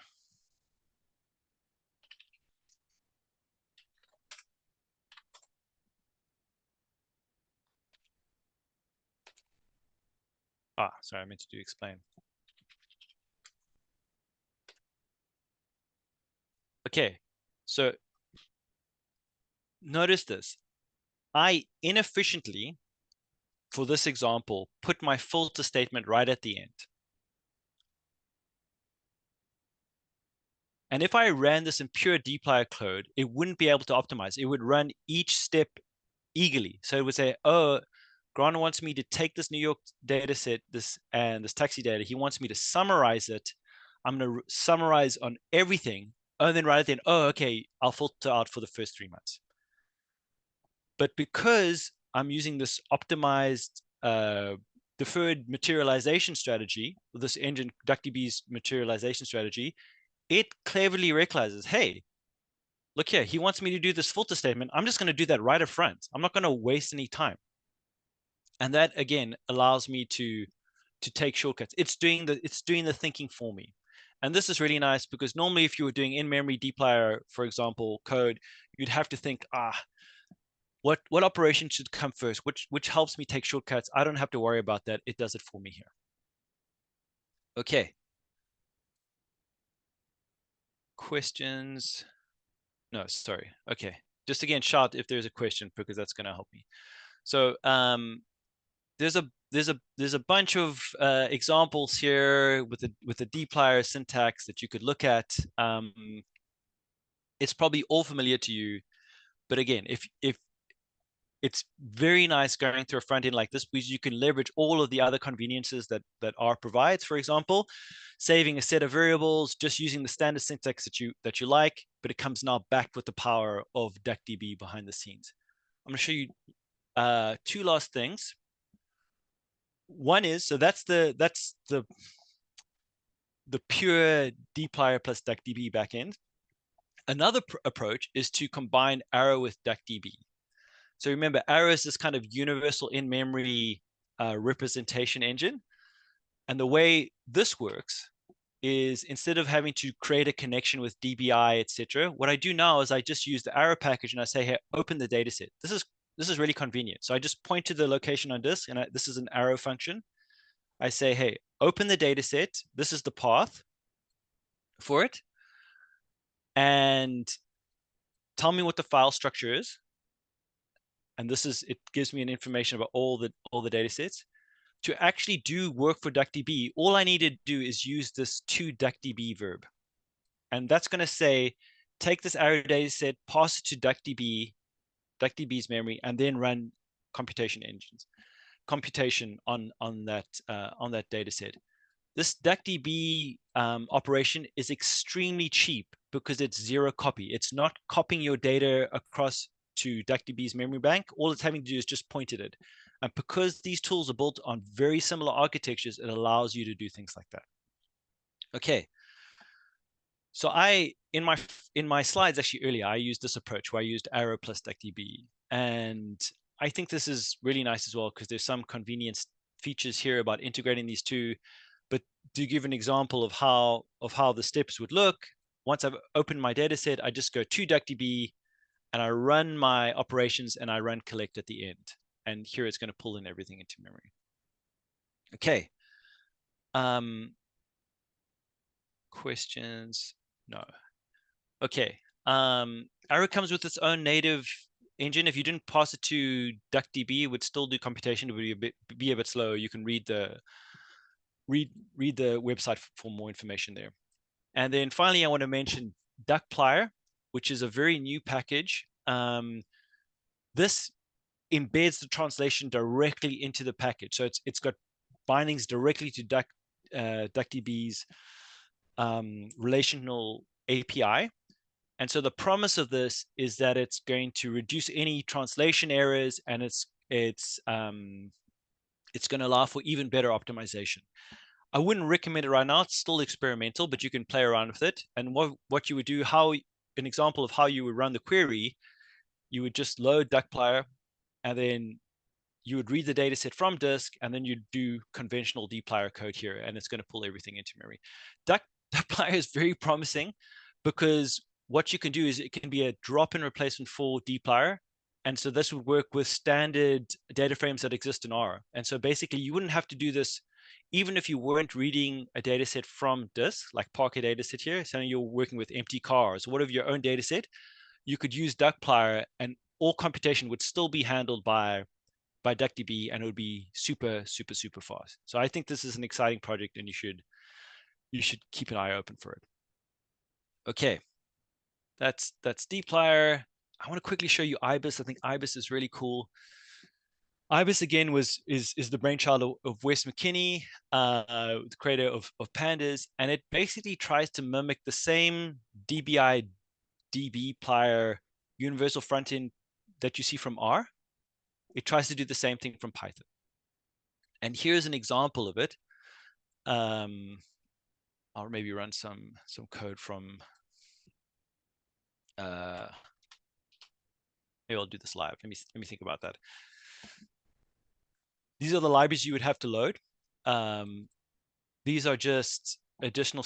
Speaker 5: Sorry, I meant to do explain. Okay, so notice this. I inefficiently, for this example, put my filter statement right at the end. And if I ran this in pure dplyr code, it wouldn't be able to optimize. It would run each step eagerly. So it would say, oh, Grant wants me to take this New York data set, this taxi data. He wants me to summarize it. I'm going to summarize on everything. And then right at the end, oh, okay, I'll filter out for the first 3 months. But because I'm using this optimized deferred materialization strategy, this engine DuckDB's materialization strategy, it cleverly recognizes, hey, look here, he wants me to do this filter statement. I'm just going to do that right up front. I'm not going to waste any time. And that again allows me to take shortcuts. It's doing the thinking for me. And this is really nice because normally if you were doing in-memory dplyr, for example, code, you'd have to think, what operation should come first, which helps me take shortcuts. I don't have to worry about that. It does it for me here. Okay. Questions? No, sorry. Okay. Just again, shout if there's a question because that's going to help me. So there's a bunch of examples here with the dplyr syntax that you could look at. It's probably all familiar to you, but again, if it's very nice going through a front end like this because you can leverage all of the other conveniences that R provides. For example, saving a set of variables, just using the standard syntax that you like, but it comes now back with the power of DuckDB behind the scenes. I'm going to show you two last things. One is, so that's the pure dplyr plus DuckDB backend. Another approach is to combine Arrow with DuckDB. So remember, Arrow is this kind of universal in-memory representation engine. And the way this works is instead of having to create a connection with DBI, etc., what I do now is I just use the Arrow package and I say, hey, open the dataset. This is really convenient. So I just point to the location on disk, and this is an Arrow function. I say, hey, open the dataset. This is the path for it. And tell me what the file structure is. And it gives me an information about all the data sets. To actually do work for DuckDB, all I need to do is use this toDuckDB verb. And that's going to say, take this Arrow data set, pass it to DuckDB's memory, and then run computation on that data set. This DuckDB operation is extremely cheap because it's zero copy. It's not copying your data across to DuckDB's memory bank. All it's having to do is just point at it. And because these tools are built on very similar architectures, it allows you to do things like that. Okay. So in my slides actually earlier, I used this approach where I used Arrow plus DuckDB. And I think this is really nice as well because there's some convenience features here about integrating these two. But to give an example of how the steps would look, once I've opened my data set, I just go to DuckDB and I run my operations and I run collect at the end. And here it's going to pull in everything into memory. Okay. Questions? No. Okay. Arrow comes with its own native engine. If you didn't pass it to DuckDB, it would still do computation. It would be a bit slow. You can read the website for more information there. And then finally, I want to mention DuckPlyr, which is a very new package. This embeds the translation directly into the package. So it's got bindings directly to DuckDB's relational API. And so the promise of this is that it's going to reduce any translation errors, and it's going to allow for even better optimization. I wouldn't recommend it right now. It's still experimental, but you can play around with it. And what you would do, an example of how you would run the query, you would just load DuckPlyr, and then you would read the data set from disk, and then you'd do conventional dplyr code here, and it's going to pull everything into memory. DuckPlyr is very promising because what you can do is it can be a drop-in replacement for dplyr. And so this would work with standard data frames that exist in R. And so basically you wouldn't have to do this even if you weren't reading a data set from disk, like Parquet data set here, so you're working with empty cars, whatever your own data set, you could use DuckPlyr and all computation would still be handled by DuckDB, and it would be super, super, super fast. So I think this is an exciting project, and you should keep an eye open for it. Okay, that's dplyr. I want to quickly show you IBIS. I think IBIS is really cool. IBIS again is the brainchild of Wes McKinney, the creator of Pandas, and it basically tries to mimic the same DBI dbplyr universal frontend that you see from R, it tries to do the same thing from Python. And here's an example of it. I'll maybe run some code from, maybe I'll do this live. Let me think about that. These are the libraries you would have to load. These are just additional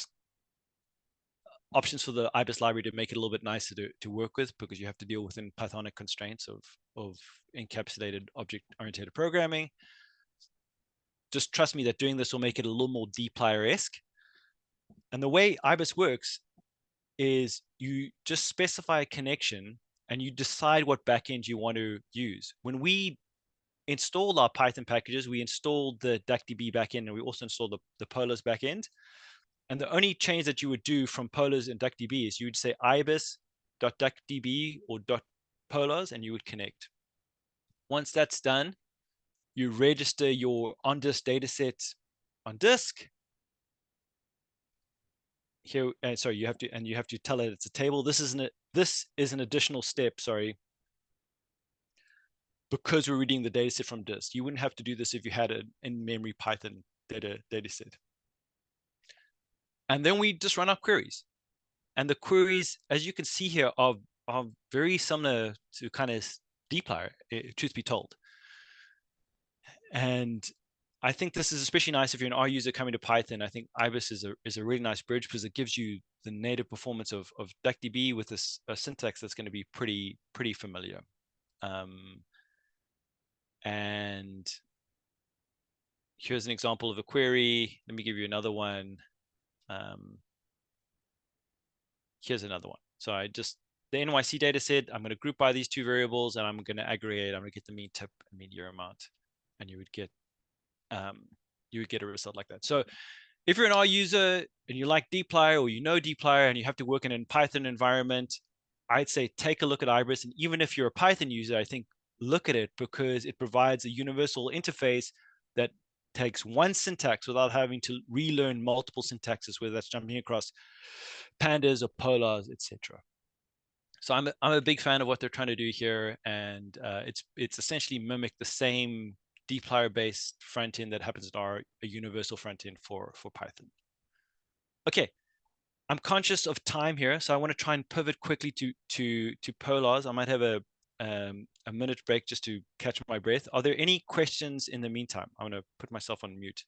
Speaker 5: options for the IBIS library to make it a little bit nicer to work with, because you have to deal within Pythonic constraints of encapsulated object-oriented programming. Just trust me that doing this will make it a little more dplyr-esque. And the way IBIS works is you just specify a connection and you decide what backend you want to use. When we installed our Python packages, we installed the DuckDB backend, and we also installed the Polars backend. And the only change that you would do from Polars and DuckDB is you would say ibis.duckdb or .polars, and you would connect. Once that's done, you register your on-disk dataset on disk. Here, sorry, you have to tell it it's a table. This is an additional step, sorry, because we're reading the dataset from disk. You wouldn't have to do this if you had an in-memory Python dataset. And then we just run our queries. And the queries, as you can see here, are very similar to kind of dplyr, truth be told. And I think this is especially nice if you're an R user coming to Python. I think IBIS is a really nice bridge, because it gives you the native performance of DuckDB with this syntax that's going to be pretty familiar. And here's an example of a query. Let me give you another one. Here's another one. So the NYC data set, I'm going to group by these two variables, and I'm going to aggregate. I'm going to get the mean tip and mean year amount, and you would get a result like that. So if you're an R user and you like dplyr, or you know dplyr, and you have to work in a Python environment, I'd say take a look at IBIS. And even if you're a Python user, I think look at it, because it provides a universal interface that takes one syntax without having to relearn multiple syntaxes, whether that's jumping across pandas or polars, etc. So I'm a big fan of what they're trying to do here, and it's essentially mimic the same dplyr-based front end that happens in a universal front end for Python. Okay, I'm conscious of time here, so I want to try and pivot quickly to Polars. I might have a minute break just to catch my breath. Are there any questions in the meantime? I'm going to put myself on mute.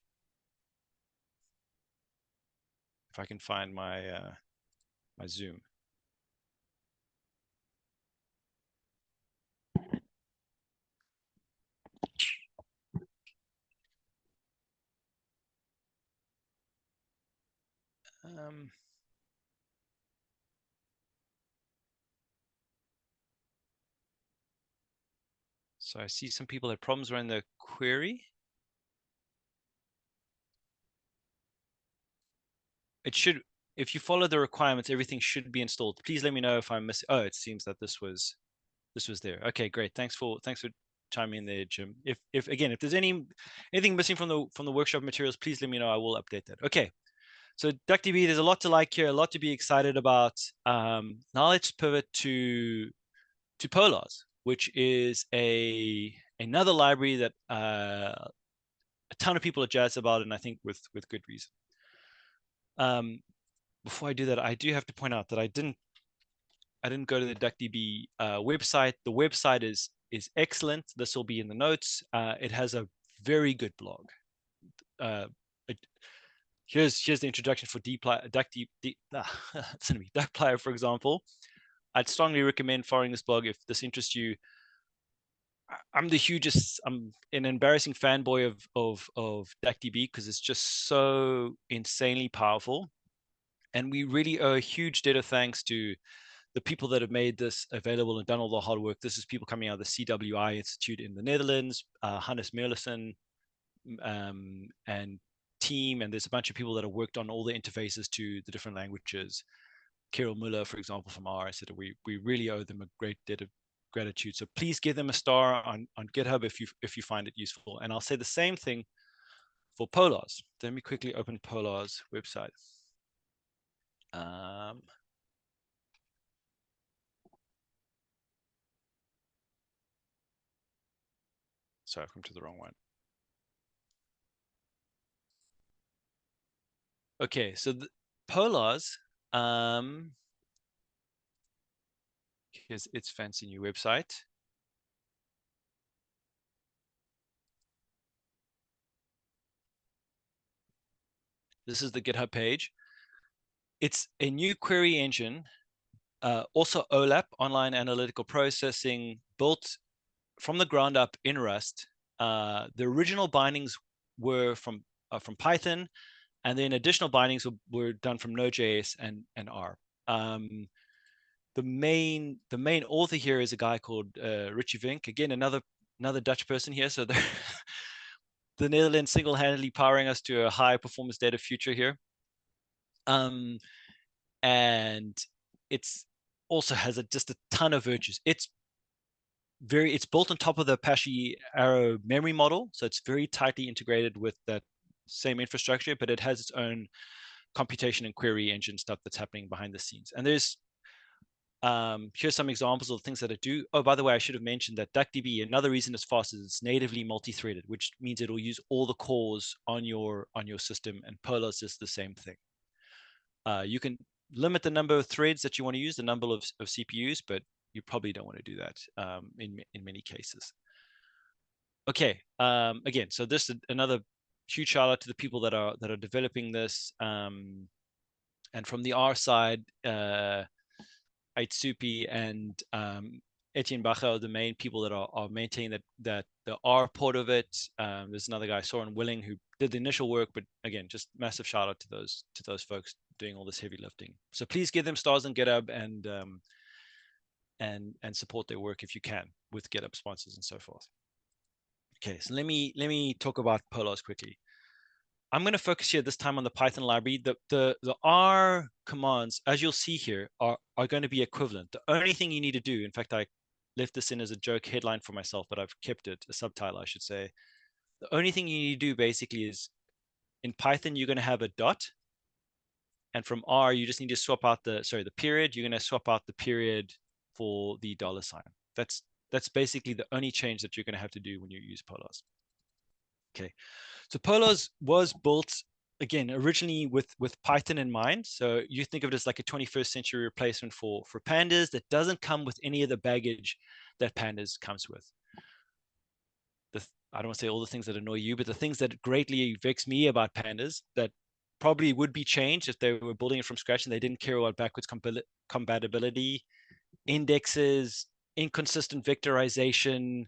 Speaker 5: If I can find my my Zoom. So I see some people had problems running the query. It should, if you follow the requirements, everything should be installed. Please let me know if I'm missing. Oh, it seems that this was there. Okay, great. Thanks for chiming in there, Jim. If again, if there's anything missing from the workshop materials, please let me know. I will update that. Okay. So DuckDB, there's a lot to like here, a lot to be excited about. Now let's pivot to Polars, which is another library that a ton of people are jazzed about, and I think with good reason. Before I do that, I do have to point out that I didn't go to the DuckDB website. The website is excellent. This will be in the notes. It has a very good blog. Here's the introduction for DuckDB, for example. I'd strongly recommend following this blog if this interests you. I'm an embarrassing fanboy of DuckDB, because it's just so insanely powerful. And we really owe a huge debt of thanks to the people that have made this available and done all the hard work. This is people coming out of the CWI Institute in the Netherlands, Hannes Meerlissen, and team, and there's a bunch of people that have worked on all the interfaces to the different languages. Kirill Muller, for example, from R, said we really owe them a great debt of gratitude. So please give them a star on GitHub if you find it useful. And I'll say the same thing for Polars. Let me quickly open Polars website. Sorry, I've come to the wrong one. Okay, so the Polars, here's its fancy new website. This is the GitHub page. It's a new query engine, also OLAP, online analytical processing, built from the ground up in Rust. The original bindings were from Python, and then additional bindings were done from Node.js and R. The main author here is a guy called Richie Vink. Again, another Dutch person here. So the Netherlands single-handedly powering us to a high performance data future here. And it's also has just a ton of virtues. It's built on top of the Apache Arrow memory model, so it's very tightly integrated with that same infrastructure, but it has its own computation and query engine stuff that's happening behind the scenes. And there's here's some examples of things that it do. Oh, by the way, I should have mentioned that DuckDB, another reason it's fast is it's natively multi-threaded, which means it'll use all the cores on your system, and Polars is the same thing. You can limit the number of threads that you want to use, the number of CPUs, but you probably don't want to do that in many cases. Okay, again, so this is another huge shout out to the people that are developing this. And from the R side, Aitsupi and Etienne Bacher are the main people that are maintaining that the R port of it. There's another guy, Soren Willing, who did the initial work, but again, just massive shout out to those folks doing all this heavy lifting. So please give them stars on GitHub and support their work if you can with GitHub sponsors and so forth. Okay, so let me talk about Polars quickly. I'm going to focus here this time on the Python library. The R commands, as you'll see here, are going to be equivalent. The only thing you need to do, in fact, I left this in as a joke headline for myself, but I've kept it, a subtitle, I should say. The only thing you need to do basically is, in Python, you're going to have a dot. And from R, you just need to swap out the period. You're going to swap out the period for the $sign. That's basically the only change that you're going to have to do when you use Polars. Okay, so Polars was built, again, originally with Python in mind. So you think of it as like a 21st century replacement for pandas that doesn't come with any of the baggage that pandas comes with. I don't want to say all the things that annoy you, but the things that greatly vex me about pandas that probably would be changed if they were building it from scratch and they didn't care about backwards compatibility, indexes, inconsistent vectorization,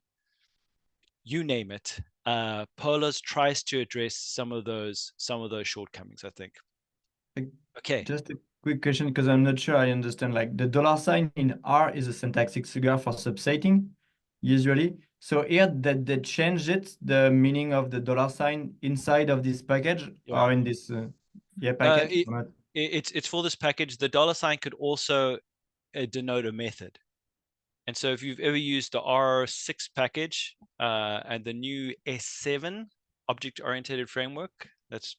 Speaker 5: you name it. Polars tries to address some of those shortcomings, I think. Okay.
Speaker 4: Just a quick question, because I'm not sure I understand. Like the $sign in R is a syntactic figure for subsetting, usually. So here that they changed it, the meaning of the $sign inside of this package,
Speaker 5: Yeah.
Speaker 4: or in this package.
Speaker 5: It's for this package. The $sign could also denote a method. And so if you've ever used the R6 package and the new S7 object-oriented framework, let's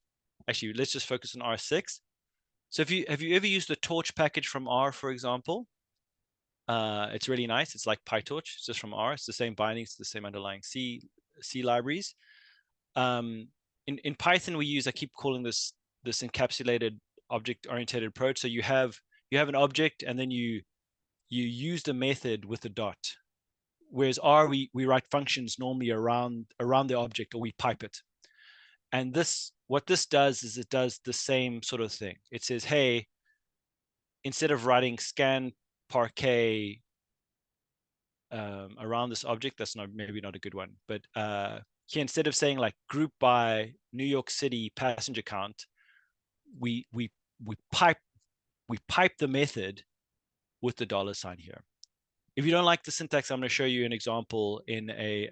Speaker 5: just focus on R6. So have you ever used the torch package from R, for example? It's really nice. It's like PyTorch. It's just from R. It's the same bindings, the same underlying C libraries. In Python, we use, I keep calling this encapsulated object-oriented approach. So you have an object, and then you use the method with the dot. Whereas R, we write functions normally around the object, or we pipe it. And what this does is it does the same sort of thing. It says, hey, instead of writing scan parquet around this object, that's maybe not a good one, but here, instead of saying like group by New York City passenger count, we pipe the method with the $sign here. If you don't like the syntax, I'm going to show you an example in a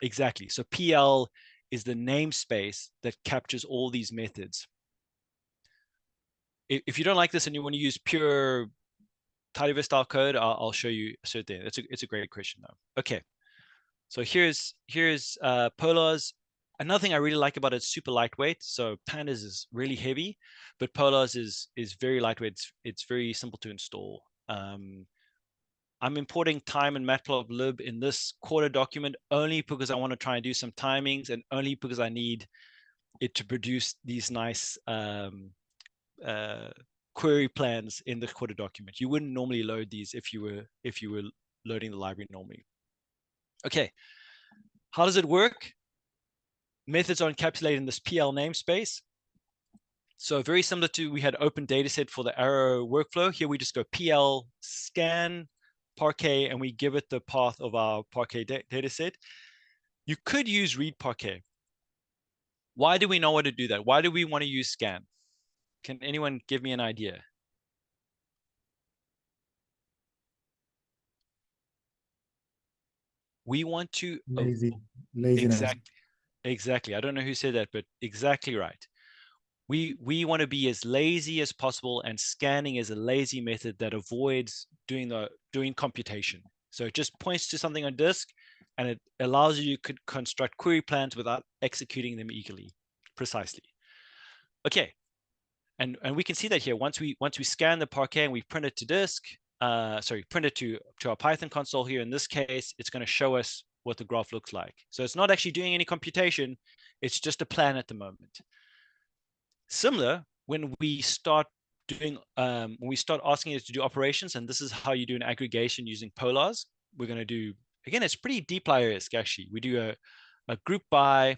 Speaker 5: exactly. So PL is the namespace that captures all these methods. If you don't like this and you want to use pure tidyverse style code, I'll show you a certain thing. It's a great question though. Okay, so here's Polars. Another thing I really like about it, it's super lightweight. So Pandas is really heavy, but Polars is very lightweight. It's very simple to install. I'm importing time and matplotlib in this quarter document only because I want to try and do some timings, and only because I need it to produce these nice query plans in the quarter document. You wouldn't normally load these if you were loading the library normally. Okay, how does it work? Methods are encapsulated in this PL namespace. So very similar to, we had open dataset for the Arrow workflow. Here we just go PL scan Parquet, and we give it the path of our Parquet dataset. You could use read Parquet. Why do we know what to do that? Why do we want to use scan? Can anyone give me an idea? We want to
Speaker 6: laziness.
Speaker 5: Exactly. I don't know who said that, but exactly right. We want to be as lazy as possible, and scanning is a lazy method that avoids doing computation. So it just points to something on disk, and it allows you to construct query plans without executing them precisely. Okay, and we can see that here. Once we scan the Parquet and we print it to disk, print it to our Python console here. In this case, it's going to show us what the graph looks like. So it's not actually doing any computation. It's just a plan at the moment. Similar, when we start asking it to do operations, and this is how you do an aggregation using Polars. We're going to do, again, it's pretty dplyr-esque actually. We do a group by,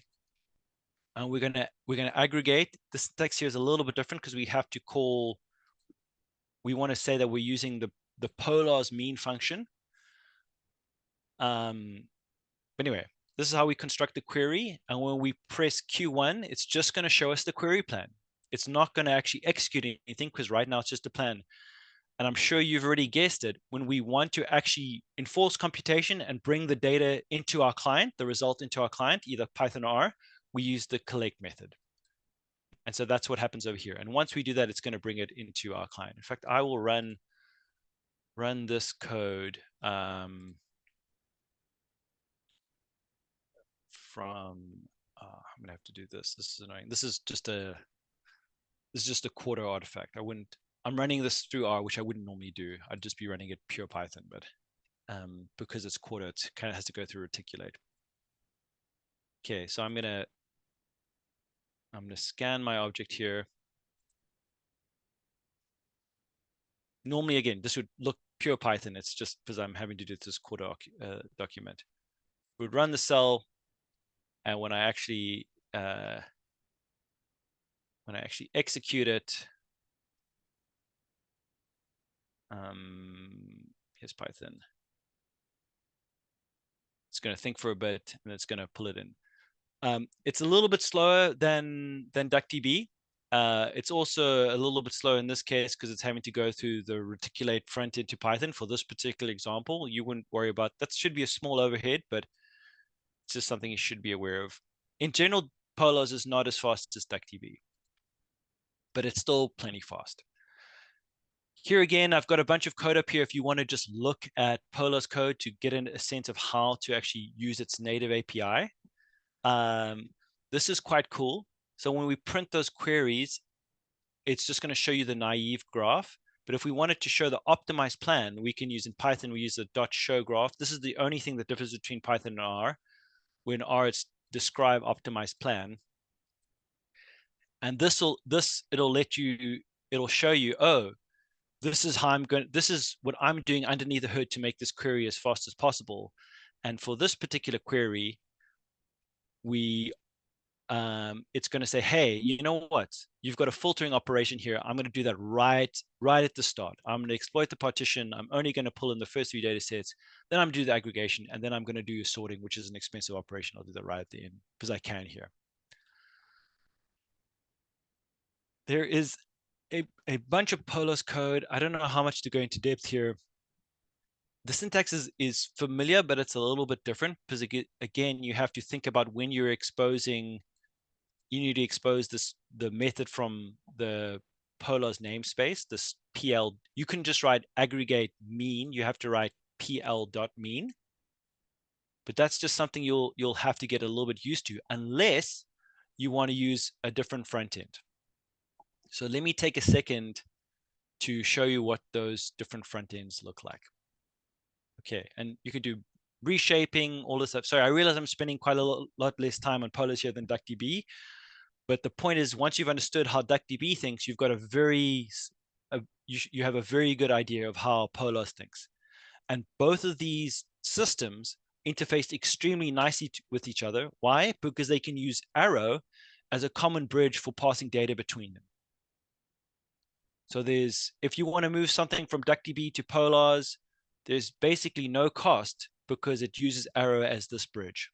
Speaker 5: and we're going to aggregate. The syntax here is a little bit different because we have to call, we want to say that we're using the Polars mean function. But anyway, this is how we construct the query. And when we press Q1, it's just going to show us the query plan. It's not going to actually execute anything because right now it's just a plan. And I'm sure you've already guessed it. When we want to actually enforce computation and bring the data into our client, the result into our client, either Python or R, we use the collect method. And so that's what happens over here. And once we do that, it's going to bring it into our client. In fact, I will run this code from, I'm gonna have to do this. This is annoying. This is just a quarter artifact. I'm running this through R, which I wouldn't normally do. I'd just be running it pure Python, but because it's quarter, it kind of has to go through reticulate. Okay, so I'm gonna scan my object here. Normally, again, this would look pure Python. It's just because I'm having to do this quarter document. We'd run the cell, and when I actually execute it, here's Python. It's going to think for a bit, and it's going to pull it in. It's a little bit slower than DuckDB. It's also a little bit slower in this case because it's having to go through the reticulate front into Python for this particular example. You wouldn't worry about that. Should be a small overhead, but it's just something you should be aware of. In general, Polars is not as fast as DuckDB, but it's still plenty fast. Here again, I've got a bunch of code up here if you want to just look at Polars code to get a sense of how to actually use its native API. This is quite cool. So when we print those queries, it's just going to show you the naive graph. But if we wanted to show the optimized plan, we can use in Python, we use the .show graph. This is the only thing that differs between Python and R. When R, it's describe optimized plan. And it'll show you, oh, this is what I'm doing underneath the hood to make this query as fast as possible. And for this particular query, it's going to say, hey, you know what? You've got a filtering operation here. I'm going to do that right at the start. I'm going to exploit the partition. I'm only going to pull in the first 3 data sets. Then I'm going to do the aggregation, and then I'm going to do sorting, which is an expensive operation. I'll do that right at the end because I can here. There is a bunch of Polars code. I don't know how much to go into depth here. The syntax is familiar, but it's a little bit different because again, you have to think about when you're exposing. You need to expose the method from the Polars namespace, this PL. You can just write aggregate mean. You have to write PL.mean. But that's just something you'll have to get a little bit used to unless you want to use a different front end. So let me take a second to show you what those different front ends look like. Okay, and you could do reshaping, all this stuff. Sorry, I realize I'm spending quite a lot less time on Polars here than DuckDB, but the point is, once you've understood how DuckDB thinks, you've got you have a very good idea of how Polars thinks. And both of these systems interface extremely nicely with each other. Why? Because they can use Arrow as a common bridge for passing data between them. So if you want to move something from DuckDB to Polars, there's basically no cost because it uses Arrow as this bridge.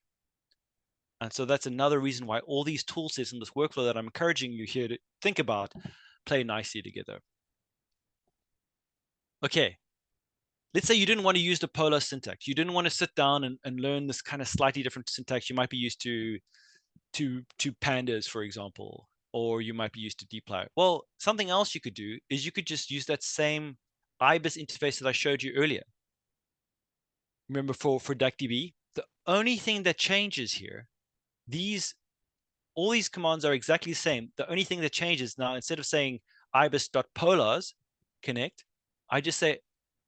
Speaker 5: And so that's another reason why all these tool sets in this workflow that I'm encouraging you here to think about play nicely together. Okay, let's say you didn't want to use the Polar syntax. You didn't want to sit down and learn this kind of slightly different syntax you might be used to pandas, for example, or you might be used to dplyr. Well, something else you could do is you could just use that same IBIS interface that I showed you earlier. Remember for DuckDB, the only thing that changes here, all these commands are exactly the same. The only thing that changes now, instead of saying ibis.polars connect, I just say,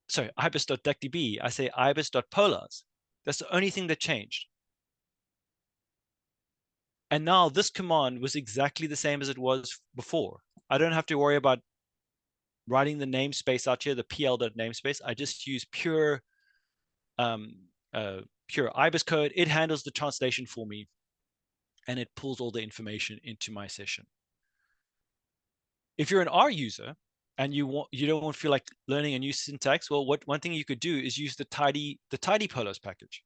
Speaker 5: sorry, ibis.duckdb, I say ibis.polars. That's the only thing that changed. And now this command was exactly the same as it was before. I don't have to worry about writing the namespace out here, the pl.namespace. I just use pure IBIS code. It handles the translation for me, and it pulls all the information into my session. If you're an R user and you don't want to feel like learning a new syntax, well, one thing you could do is use the tidy Polars package.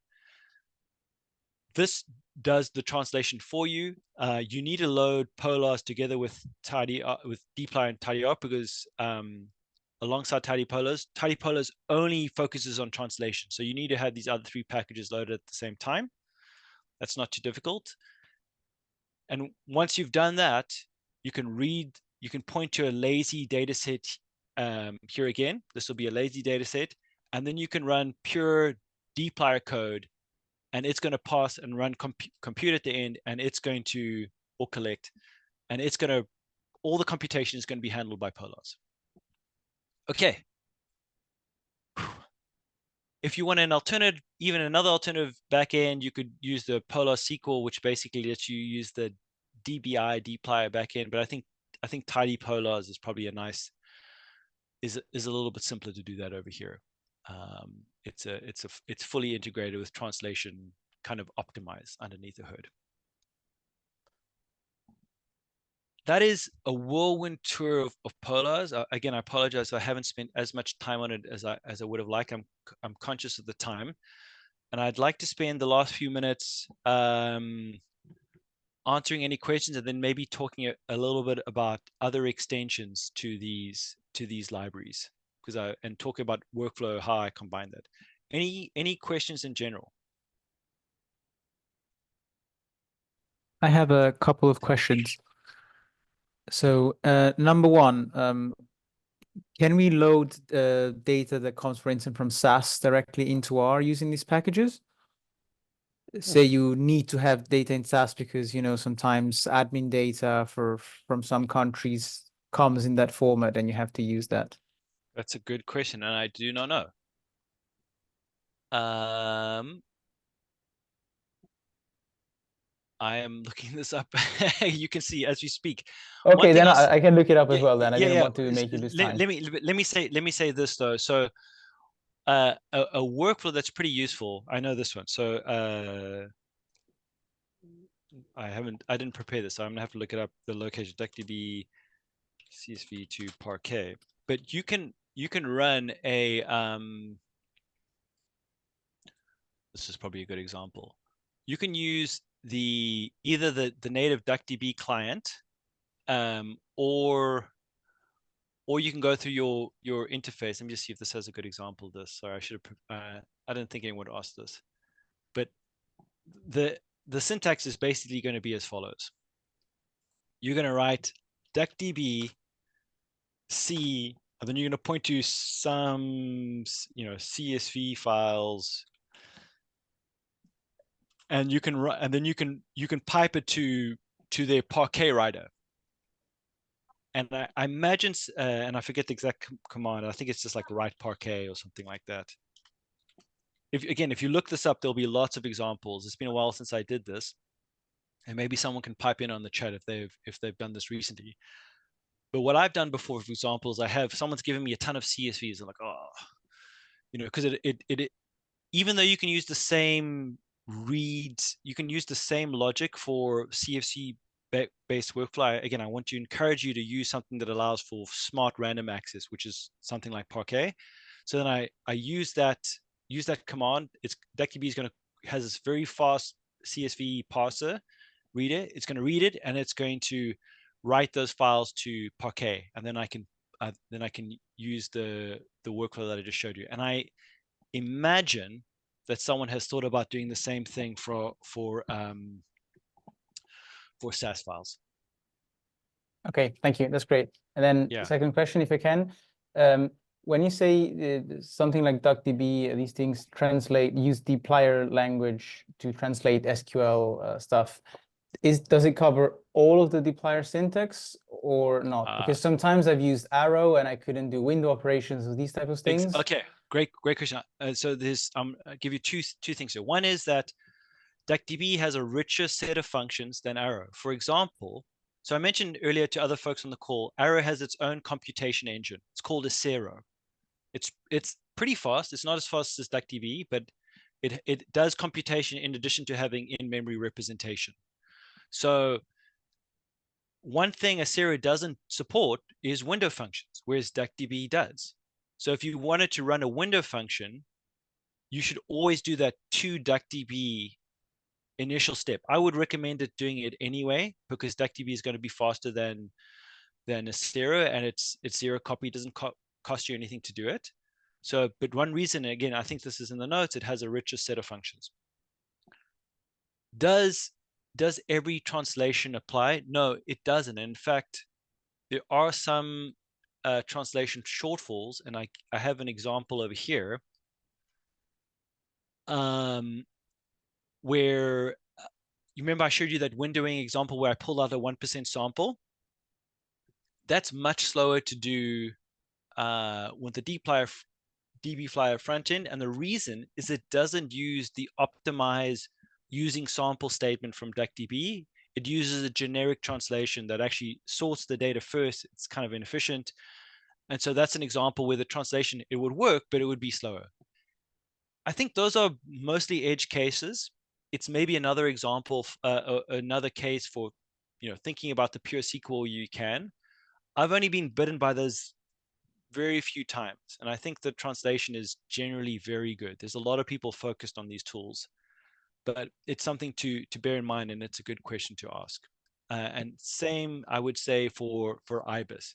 Speaker 5: This does the translation for you. You need to load Polars together with dplyr and tidyr because alongside tidy Polars only focuses on translation. So you need to have these other three packages loaded at the same time. That's not too difficult. And once you've done that, you can point to a lazy data set here again. This will be a lazy data set. And then you can run pure dplyr code, and it's going to pass and run compute at the end, and it's going to collect, and all the computation is going to be handled by Polars. Okay. If you want even another alternative backend, you could use the Polars SQL, which basically lets you use the DBI dplyr backend. But I think tidy Polars is probably is a little bit simpler to do that over here. It's fully integrated with translation, kind of optimized underneath the hood. That is a whirlwind tour of Polars. Again, I apologize, I haven't spent as much time on it as I would have liked. I'm conscious of the time, and I'd like to spend the last few minutes answering any questions, and then maybe talking a little bit about other extensions to these libraries, and talk about workflow, how I combine that. Any questions in general?
Speaker 7: I have a couple of questions. So number one, can we load data that comes, for instance, from SAS directly into R using these packages? Say you need to have data in SAS because, sometimes admin data from some countries comes in that format and you have to use that.
Speaker 5: That's a good question, and I do not know. I am looking this up. You can see as we speak.
Speaker 7: Okay, then I can look it up as well. Then I didn't want to make you lose time.
Speaker 5: Let me say this though. So a workflow that's pretty useful. I know this one. So I didn't prepare this, so I'm gonna have to look it up. The location DuckDB CSV to Parquet. But you can run a this is probably a good example. You can use either the native DuckDB client, or you can go through your interface. Let me just see if this has a good example of this. Sorry, I should have. I didn't think anyone would ask this, but the syntax is basically going to be as follows. You're going to write DuckDB C, and then you're going to point to some CSV files, and you can run, and then you can pipe it to their Parquet writer. And I imagine, and I forget the exact command. I think it's just like write Parquet or something like that. if you look this up, there'll be lots of examples. It's been a while since I did this, and maybe someone can pipe in on the chat if they've done this recently. But what I've done before, for example, is someone's given me a ton of CSVs. I'm like, oh, because it even though you can use the same reads, you can use the same logic for CFC based workflow. Again, I want to encourage you to use something that allows for smart random access, which is something like Parquet. So then I use that command. It's DuckDB has this very fast CSV parser reader. It's going to read it, and it's going to write those files to Parquet, and then I can use the workflow that I just showed you. And I imagine that someone has thought about doing the same thing for SAS files.
Speaker 7: Okay, thank you. That's great. And then
Speaker 5: Yeah.
Speaker 7: second question, if I can, when you say something like DuckDB, these things use dplyr language to translate SQL stuff. Does it cover all of the dplyr syntax or not? Because sometimes I've used arrow and I couldn't do window operations or these type of things.
Speaker 5: Okay, great question. So there's I'll give you two things here. One is that DuckDB has a richer set of functions than Arrow. For example, so I mentioned earlier to other folks on the call, Arrow has its own computation engine. It's called Acero. It's pretty fast. It's not as fast as DuckDB, but it does computation in addition to having in-memory representation. So one thing Acero doesn't support is window functions, whereas DuckDB does. So if you wanted to run a window function, you should always do that to DuckDB initial step. I would recommend doing it anyway, because DuckDB is going to be faster than Acero, and its zero copy doesn't cost you anything to do it. So, but one reason, again, I think this is in the notes, it has a richer set of functions. Does every translation apply? No, it doesn't. In fact, there are some translation shortfalls, and I have an example over here, where you remember I showed you that windowing example where I pulled out a 1% sample. That's much slower to do with the dbflyr front end, and the reason is it doesn't use the optimize using sample statement from DuckDB. It uses a generic translation that actually sorts the data first. It's kind of inefficient, and so that's an example where the translation, it would work, but it would be slower. I think those are mostly edge cases. It's maybe another example, another case for thinking about the pure SQL you can. I've only been bitten by those very few times, and I think the translation is generally very good. There's a lot of people focused on these tools, but it's something to bear in mind, and it's a good question to ask. And same, I would say, for IBIS.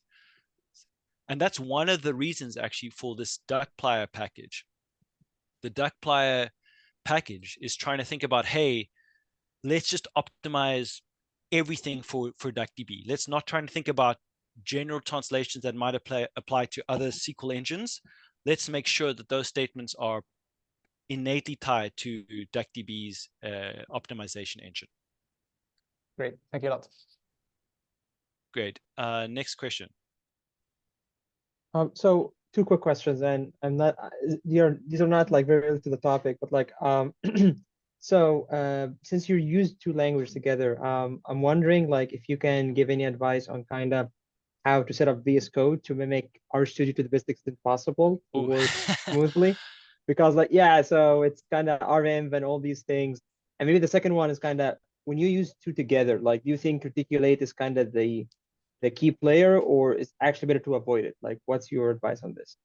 Speaker 5: And that's one of the reasons actually for this DuckPlyr package. The DuckPlyr package is trying to think about, hey, let's just optimize everything for DuckDB. Let's not try to think about general translations that might apply to other SQL engines. Let's make sure that those statements are innately tied to DuckDB's optimization engine.
Speaker 7: Great, thank you a lot.
Speaker 5: Great. Next question.
Speaker 3: So two quick questions, and I'm not these are not like very related to the topic, but like so since you're used two languages together, I'm wondering like if you can give any advice on kind of how to set up VS Code to mimic RStudio to the best extent possible to work smoothly, because like so it's kind of RMV and all these things. And maybe the second one is kind of when you use two together, like do you think reticulate is kind of the key player, or it's actually better to avoid it? Like, what's your advice on this?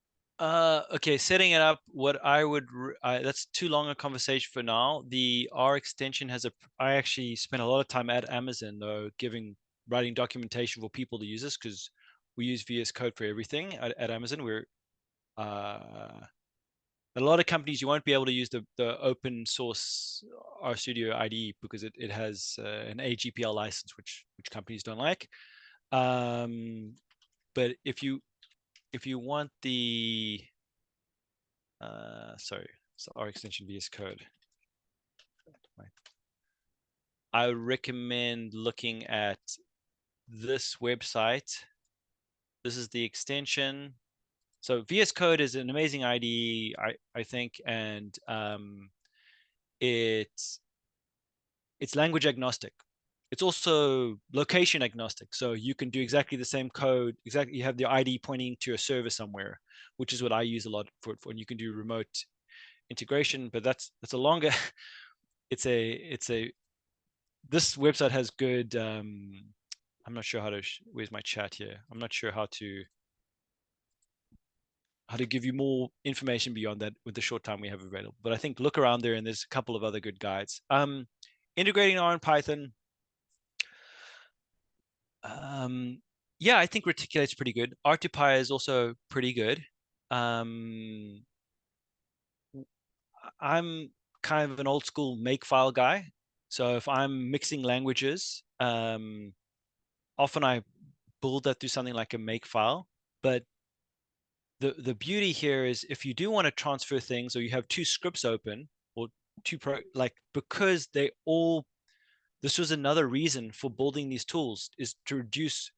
Speaker 5: Okay, setting it up, what I would, that's too long a conversation for now. The R extension I actually spent a lot of time at Amazon though, writing documentation for people to use this, because we use VS Code for everything at Amazon. We're, a lot of companies, you won't be able to use the open source RStudio IDE because it has an AGPL license, which companies don't like. But if you want the sorry, it's R extension VS Code, I would recommend looking at this website. This is the extension. So VS Code is an amazing IDE, I think, and it's language agnostic. It's also location agnostic. So you can do exactly the same code. Exactly, you have the ID pointing to a server somewhere, which is what I use a lot for. And you can do remote integration, but that's a longer. It's a. This website has good. I'm not sure how to. Where's my chat here? I'm not sure how to give you more information beyond that with the short time we have available. But I think look around there, and there's a couple of other good guides. Integrating R in Python. Yeah, I think Reticulate's pretty good. R2Py is also pretty good. I'm kind of an old school makefile guy. So if I'm mixing languages, often I build that through something like a makefile. But the beauty here is if you do want to transfer things, or you have two scripts open, or because they all, this was another reason for building these tools, is to reduce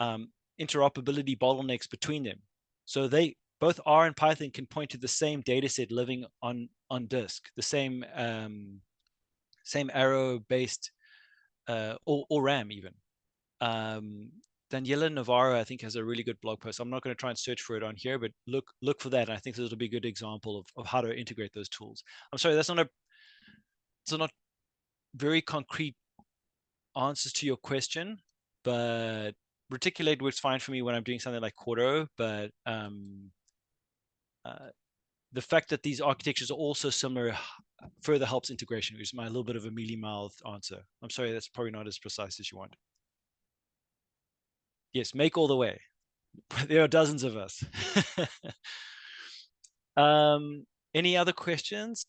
Speaker 5: interoperability bottlenecks between them. So they both R and Python can point to the same data set living on disk, the same arrow based or RAM even. Daniela Navarro, I think, has a really good blog post. I'm not going to try and search for it on here, but look for that. And I think this will be a good example of how to integrate those tools. I'm sorry, that's not very concrete answers to your question, but Reticulate works fine for me when I'm doing something like Quarto, but the fact that these architectures are also similar further helps integration, which is my little bit of a mealy-mouthed answer. I'm sorry, that's probably not as precise as you want. Yes, make all the way. There are dozens of us. Any other questions?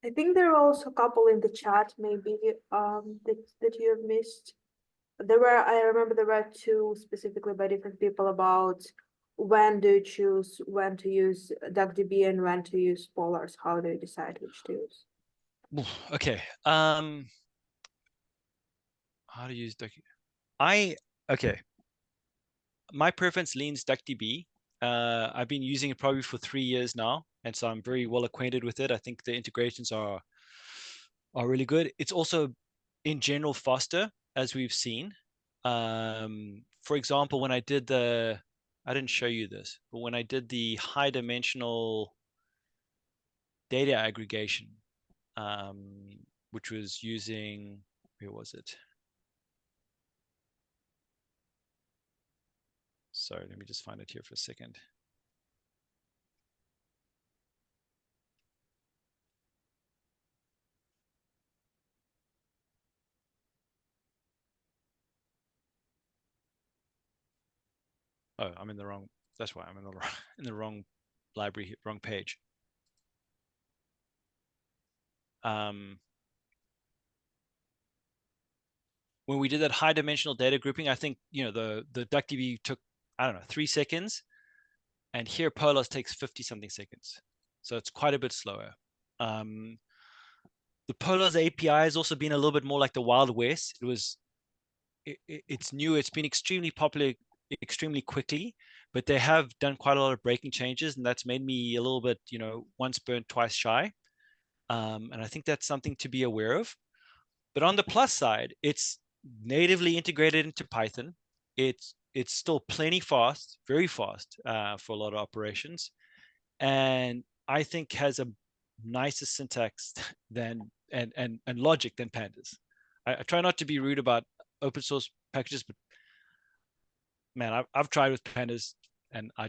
Speaker 1: I think there are also a couple in the chat, maybe that you have missed. I remember there were two specifically by different people about when do you choose when to use DuckDB and when to use Polars? How do you decide which to use?
Speaker 5: Okay. How to use DuckDB? Okay. My preference leans DuckDB. I've been using it probably for 3 years now, and so I'm very well acquainted with it. I think the integrations are really good. It's also, in general, faster, as we've seen. For example, when I did I didn't show you this, but when I did the high dimensional data aggregation, which was using, where was it? Sorry, let me just find it here for a second. Oh, I'm in the wrong. That's why I'm in the wrong library, wrong page. When we did that high dimensional data grouping, I think the DuckDB took, I don't know, 3 seconds, and here Polars takes 50 something seconds, so it's quite a bit slower. The Polars API has also been a little bit more like the Wild West. It's new. It's been extremely popular extremely quickly, but they have done quite a lot of breaking changes, and that's made me a little bit, once burnt, twice shy. And I think that's something to be aware of. But on the plus side, it's natively integrated into Python. It's still plenty fast, very fast for a lot of operations, and I think has a nicer syntax than and logic than Pandas. I try not to be rude about open source packages, but man, I've tried with Pandas and I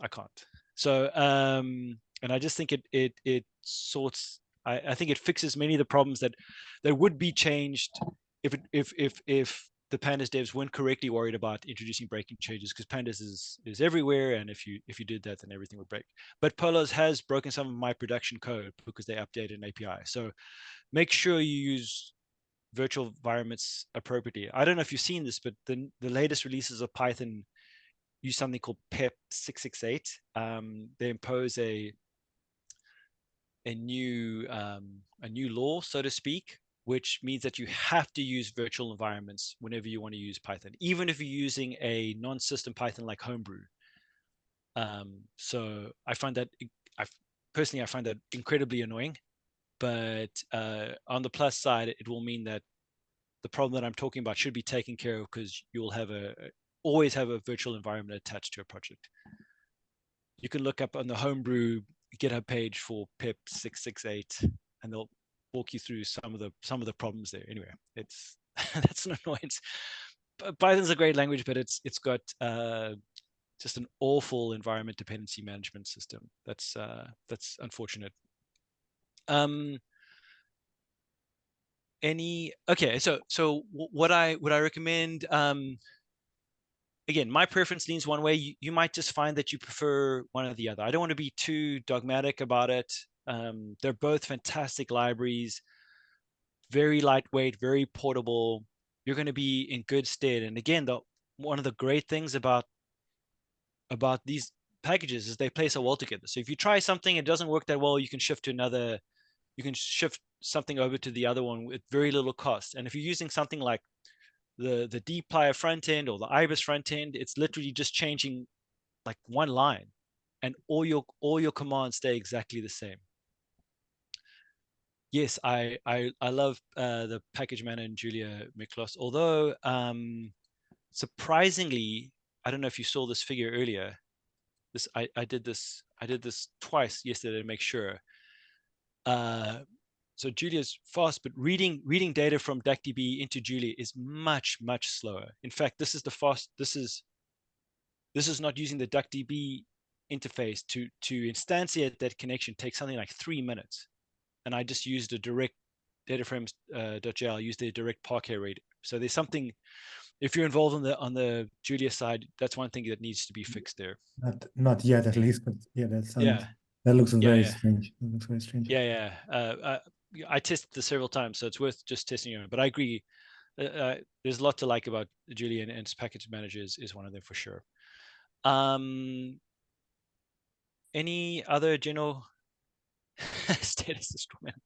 Speaker 5: can't. So and I just think it sorts. I think it fixes many of the problems that would be changed if the Pandas devs weren't correctly worried about introducing breaking changes, because Pandas is everywhere, and if you did that, then everything would break. But Polars has broken some of my production code because they updated an API. So make sure you use virtual environments appropriately. I don't know if you've seen this, but the latest releases of Python use something called PEP 668. They impose a new law, so to speak, which means that you have to use virtual environments whenever you want to use Python, even if you're using a non-system Python like Homebrew. So I find that, personally, I find that incredibly annoying. But on the plus side, it will mean that the problem that I'm talking about should be taken care of, because you'll have always have a virtual environment attached to a project. You can look up on the Homebrew GitHub page for pip 668, and they'll walk you through some of the problems there. Anyway, it's that's an annoyance. Python's a great language, but it's got just an awful environment dependency management system. That's unfortunate. Okay, so what I recommend, again, my preference leans one way. You might just find that you prefer one or the other. I don't want to be too dogmatic about it. They're both fantastic libraries, very lightweight, very portable. You're going to be in good stead. And again, one of the great things about these packages is they play so well together. So if you try something, it doesn't work that well, you can shift to another. You can shift something over to the other one with very little cost. And if you're using something like the dplyr front end or the ibis front end, it's literally just changing like one line, and all your commands stay exactly the same. Yes, I love the package manager in Julia Miklos, although surprisingly, I don't know if you saw this figure earlier. I did this twice yesterday to make sure. So Julia's fast, but reading data from DuckDB into Julia is much slower. In fact, this is the fast. This is not using the DuckDB interface to instantiate that connection takes something like 3 minutes, and I just used a direct dataframes.jl. Used a direct Parquet reader. So there's something. If you're involved on the Julia side, that's one thing that needs to be fixed there.
Speaker 6: Not yet, at least, but yeah, that looks very strange. That looks very strange.
Speaker 5: I tested this several times, so it's worth just testing it. But I agree, there's a lot to like about Julia, and its package managers is one of them for sure. Any other general status destroyment?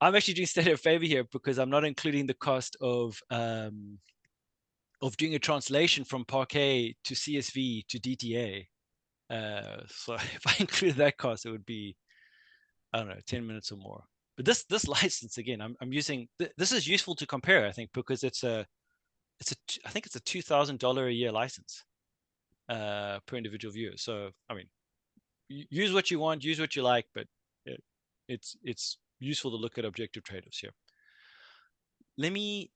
Speaker 5: I'm actually doing Stadia a favor here, because I'm not including the cost of doing a translation from Parquet to CSV to DTA. So if I included that cost, it would be, I don't know, 10 minutes or more. But this license, again, I'm using, this is useful to compare, I think, because I think it's a $2,000 a year license per individual viewer. So, I mean, use what you want, use what you like, but it's useful to look at objective trade-offs here. Let me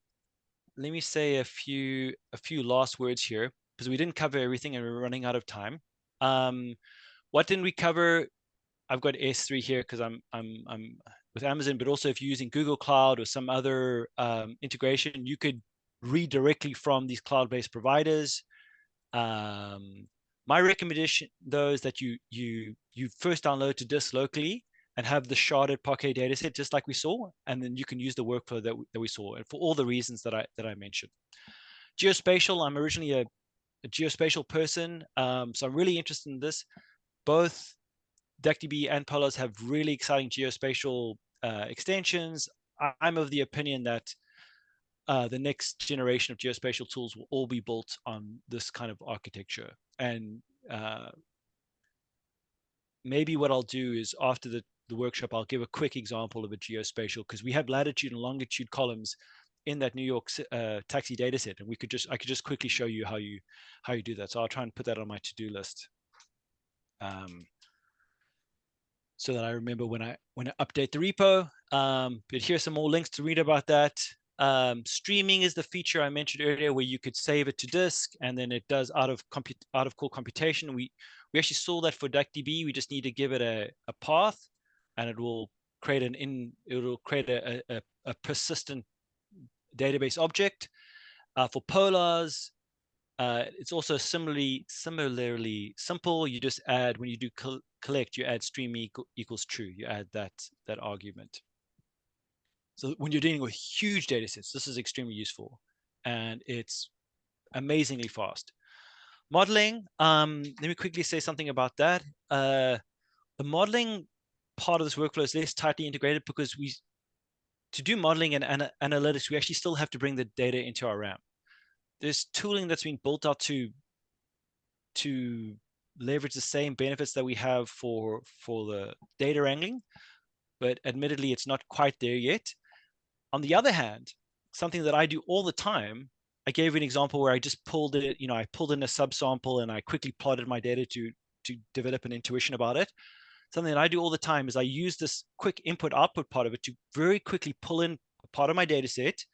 Speaker 5: say a few last words here, because we didn't cover everything and we're running out of time. What didn't we cover? I've got S3 here because I'm with Amazon, but also if you're using Google Cloud or some other integration, you could read directly from these cloud-based providers. My recommendation, though, is that you first download to disk locally and have the sharded Parquet dataset, just like we saw, and then you can use the workflow that we saw, and for all the reasons that I mentioned. Geospatial, I'm originally a geospatial person, so I'm really interested in this. Both DuckDB and Polars have really exciting geospatial extensions. I'm of the opinion that the next generation of geospatial tools will all be built on this kind of architecture. And maybe what I'll do is, after the workshop, I'll give a quick example of a geospatial, because we have latitude and longitude columns in that New York taxi dataset, and I could just quickly show you how you do that. So I'll try and put that on my to-do list, so that I remember when I update the repo. But here's some more links to read about that. Streaming is the feature I mentioned earlier, where you could save it to disk, and then it does out of core computation. We actually saw that for DuckDB. We just need to give it a path, and it will create a persistent database object. For Polars, it's also similarly simple. You just add, when you do collect, you add stream equals true. You add that argument. So when you're dealing with huge data sets, this is extremely useful, and it's amazingly fast. Modeling, let me quickly say something about that. The modeling part of this workflow is less tightly integrated, because to do modeling and analytics, we actually still have to bring the data into our RAM. There's tooling that's been built out to leverage the same benefits that we have for the data wrangling, but admittedly, it's not quite there yet. On the other hand, something that I do all the time, I gave you an example where I just pulled it, I pulled in a subsample and I quickly plotted my data to develop an intuition about it. Something that I do all the time is I use this quick input-output part of it to very quickly pull in a part of my data set,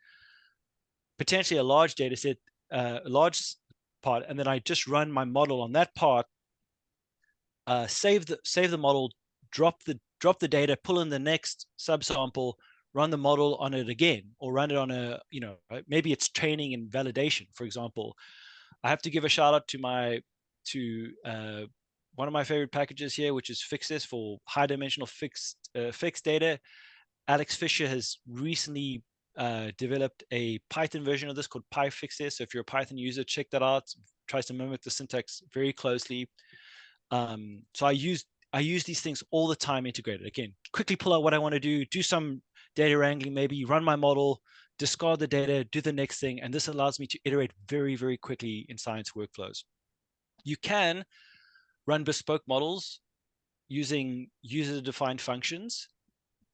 Speaker 5: potentially a large data set, a large part, and then I just run my model on that part, save the model, drop the data, pull in the next subsample, run the model on it again, or run it on a, maybe it's training and validation. For example, I have to give a shout out to one of my favorite packages here, which is Fixthis for high dimensional fixed data. Alex Fisher has recently developed a Python version of this called PyFixthis. So if you're a Python user, check that out. It tries to mimic the syntax very closely. So I use these things all the time integrated. Again, quickly pull out what I want to do some data wrangling, maybe run my model, discard the data, do the next thing. And this allows me to iterate very, very quickly in science workflows. You can run bespoke models using user-defined functions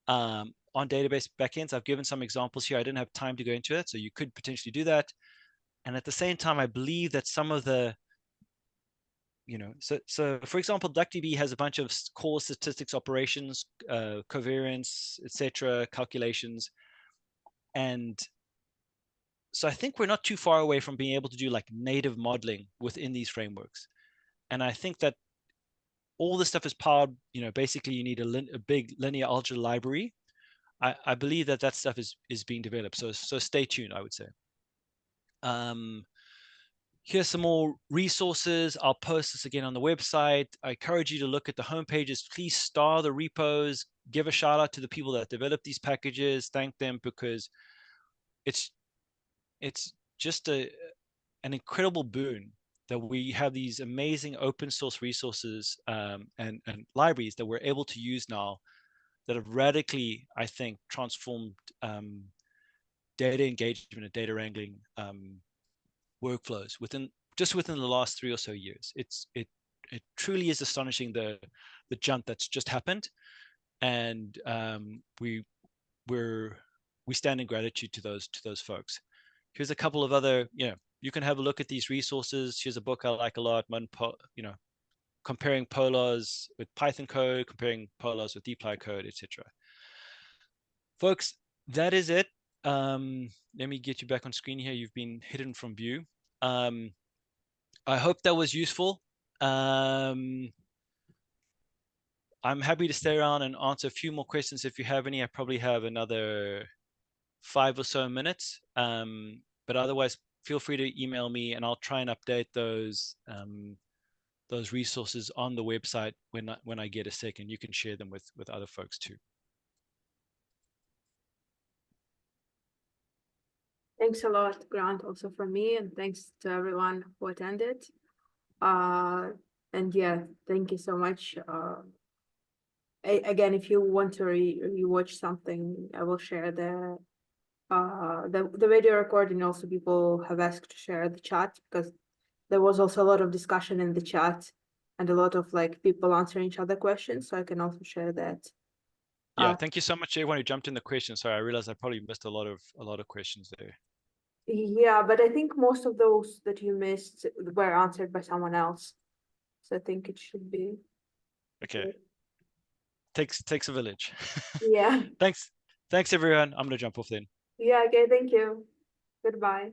Speaker 5: on database backends. I've given some examples here. I didn't have time to go into it, so you could potentially do that. And at the same time, I believe that some of the so for example, DuckDB has a bunch of core statistics operations, covariance, etc., calculations. And so I think we're not too far away from being able to do like native modeling within these frameworks. And I think that all this stuff is powered, basically you need a big linear algebra library. I believe that stuff is being developed. So stay tuned, I would say. Here's some more resources. I'll post this again on the website. I encourage you to look at the home pages. Please star the repos. Give a shout out to the people that developed these packages. Thank them, because it's just an incredible boon that we have these amazing open source resources and libraries that we're able to use now that have radically, I think, transformed data engagement and data wrangling workflows within the last 3 or so years. It truly is astonishing the jump that's just happened, and we stand in gratitude to those folks. Here's a couple of other, you can have a look at these resources. Here's a book I like a lot, comparing Polars with Python code, comparing Polars with dplyr code, etc. Folks, that is it. Let me get you back on screen here. You've been hidden from view. I hope that was useful. I'm happy to stay around and answer a few more questions if you have any. I probably have another 5 or so minutes. But otherwise, feel free to email me and I'll try and update those resources on the website when I get a second. You can share them with other folks too.
Speaker 1: Thanks a lot, Grant, also from me, and thanks to everyone who attended. And yeah, thank you so much. Again, if you want to rewatch something, I will share the video recording. Also, people have asked to share the chat, because there was also a lot of discussion in the chat and a lot of people answering each other questions. So I can also share that.
Speaker 5: Yeah, thank you so much, everyone who jumped in the questions. Sorry, I realized I probably missed a lot of questions there.
Speaker 1: Yeah, but I think most of those that you missed were answered by someone else. So I think it should be
Speaker 5: okay. Takes a village.
Speaker 1: Yeah.
Speaker 5: Thanks everyone. I'm gonna jump off then.
Speaker 1: Yeah, okay, thank you. Goodbye.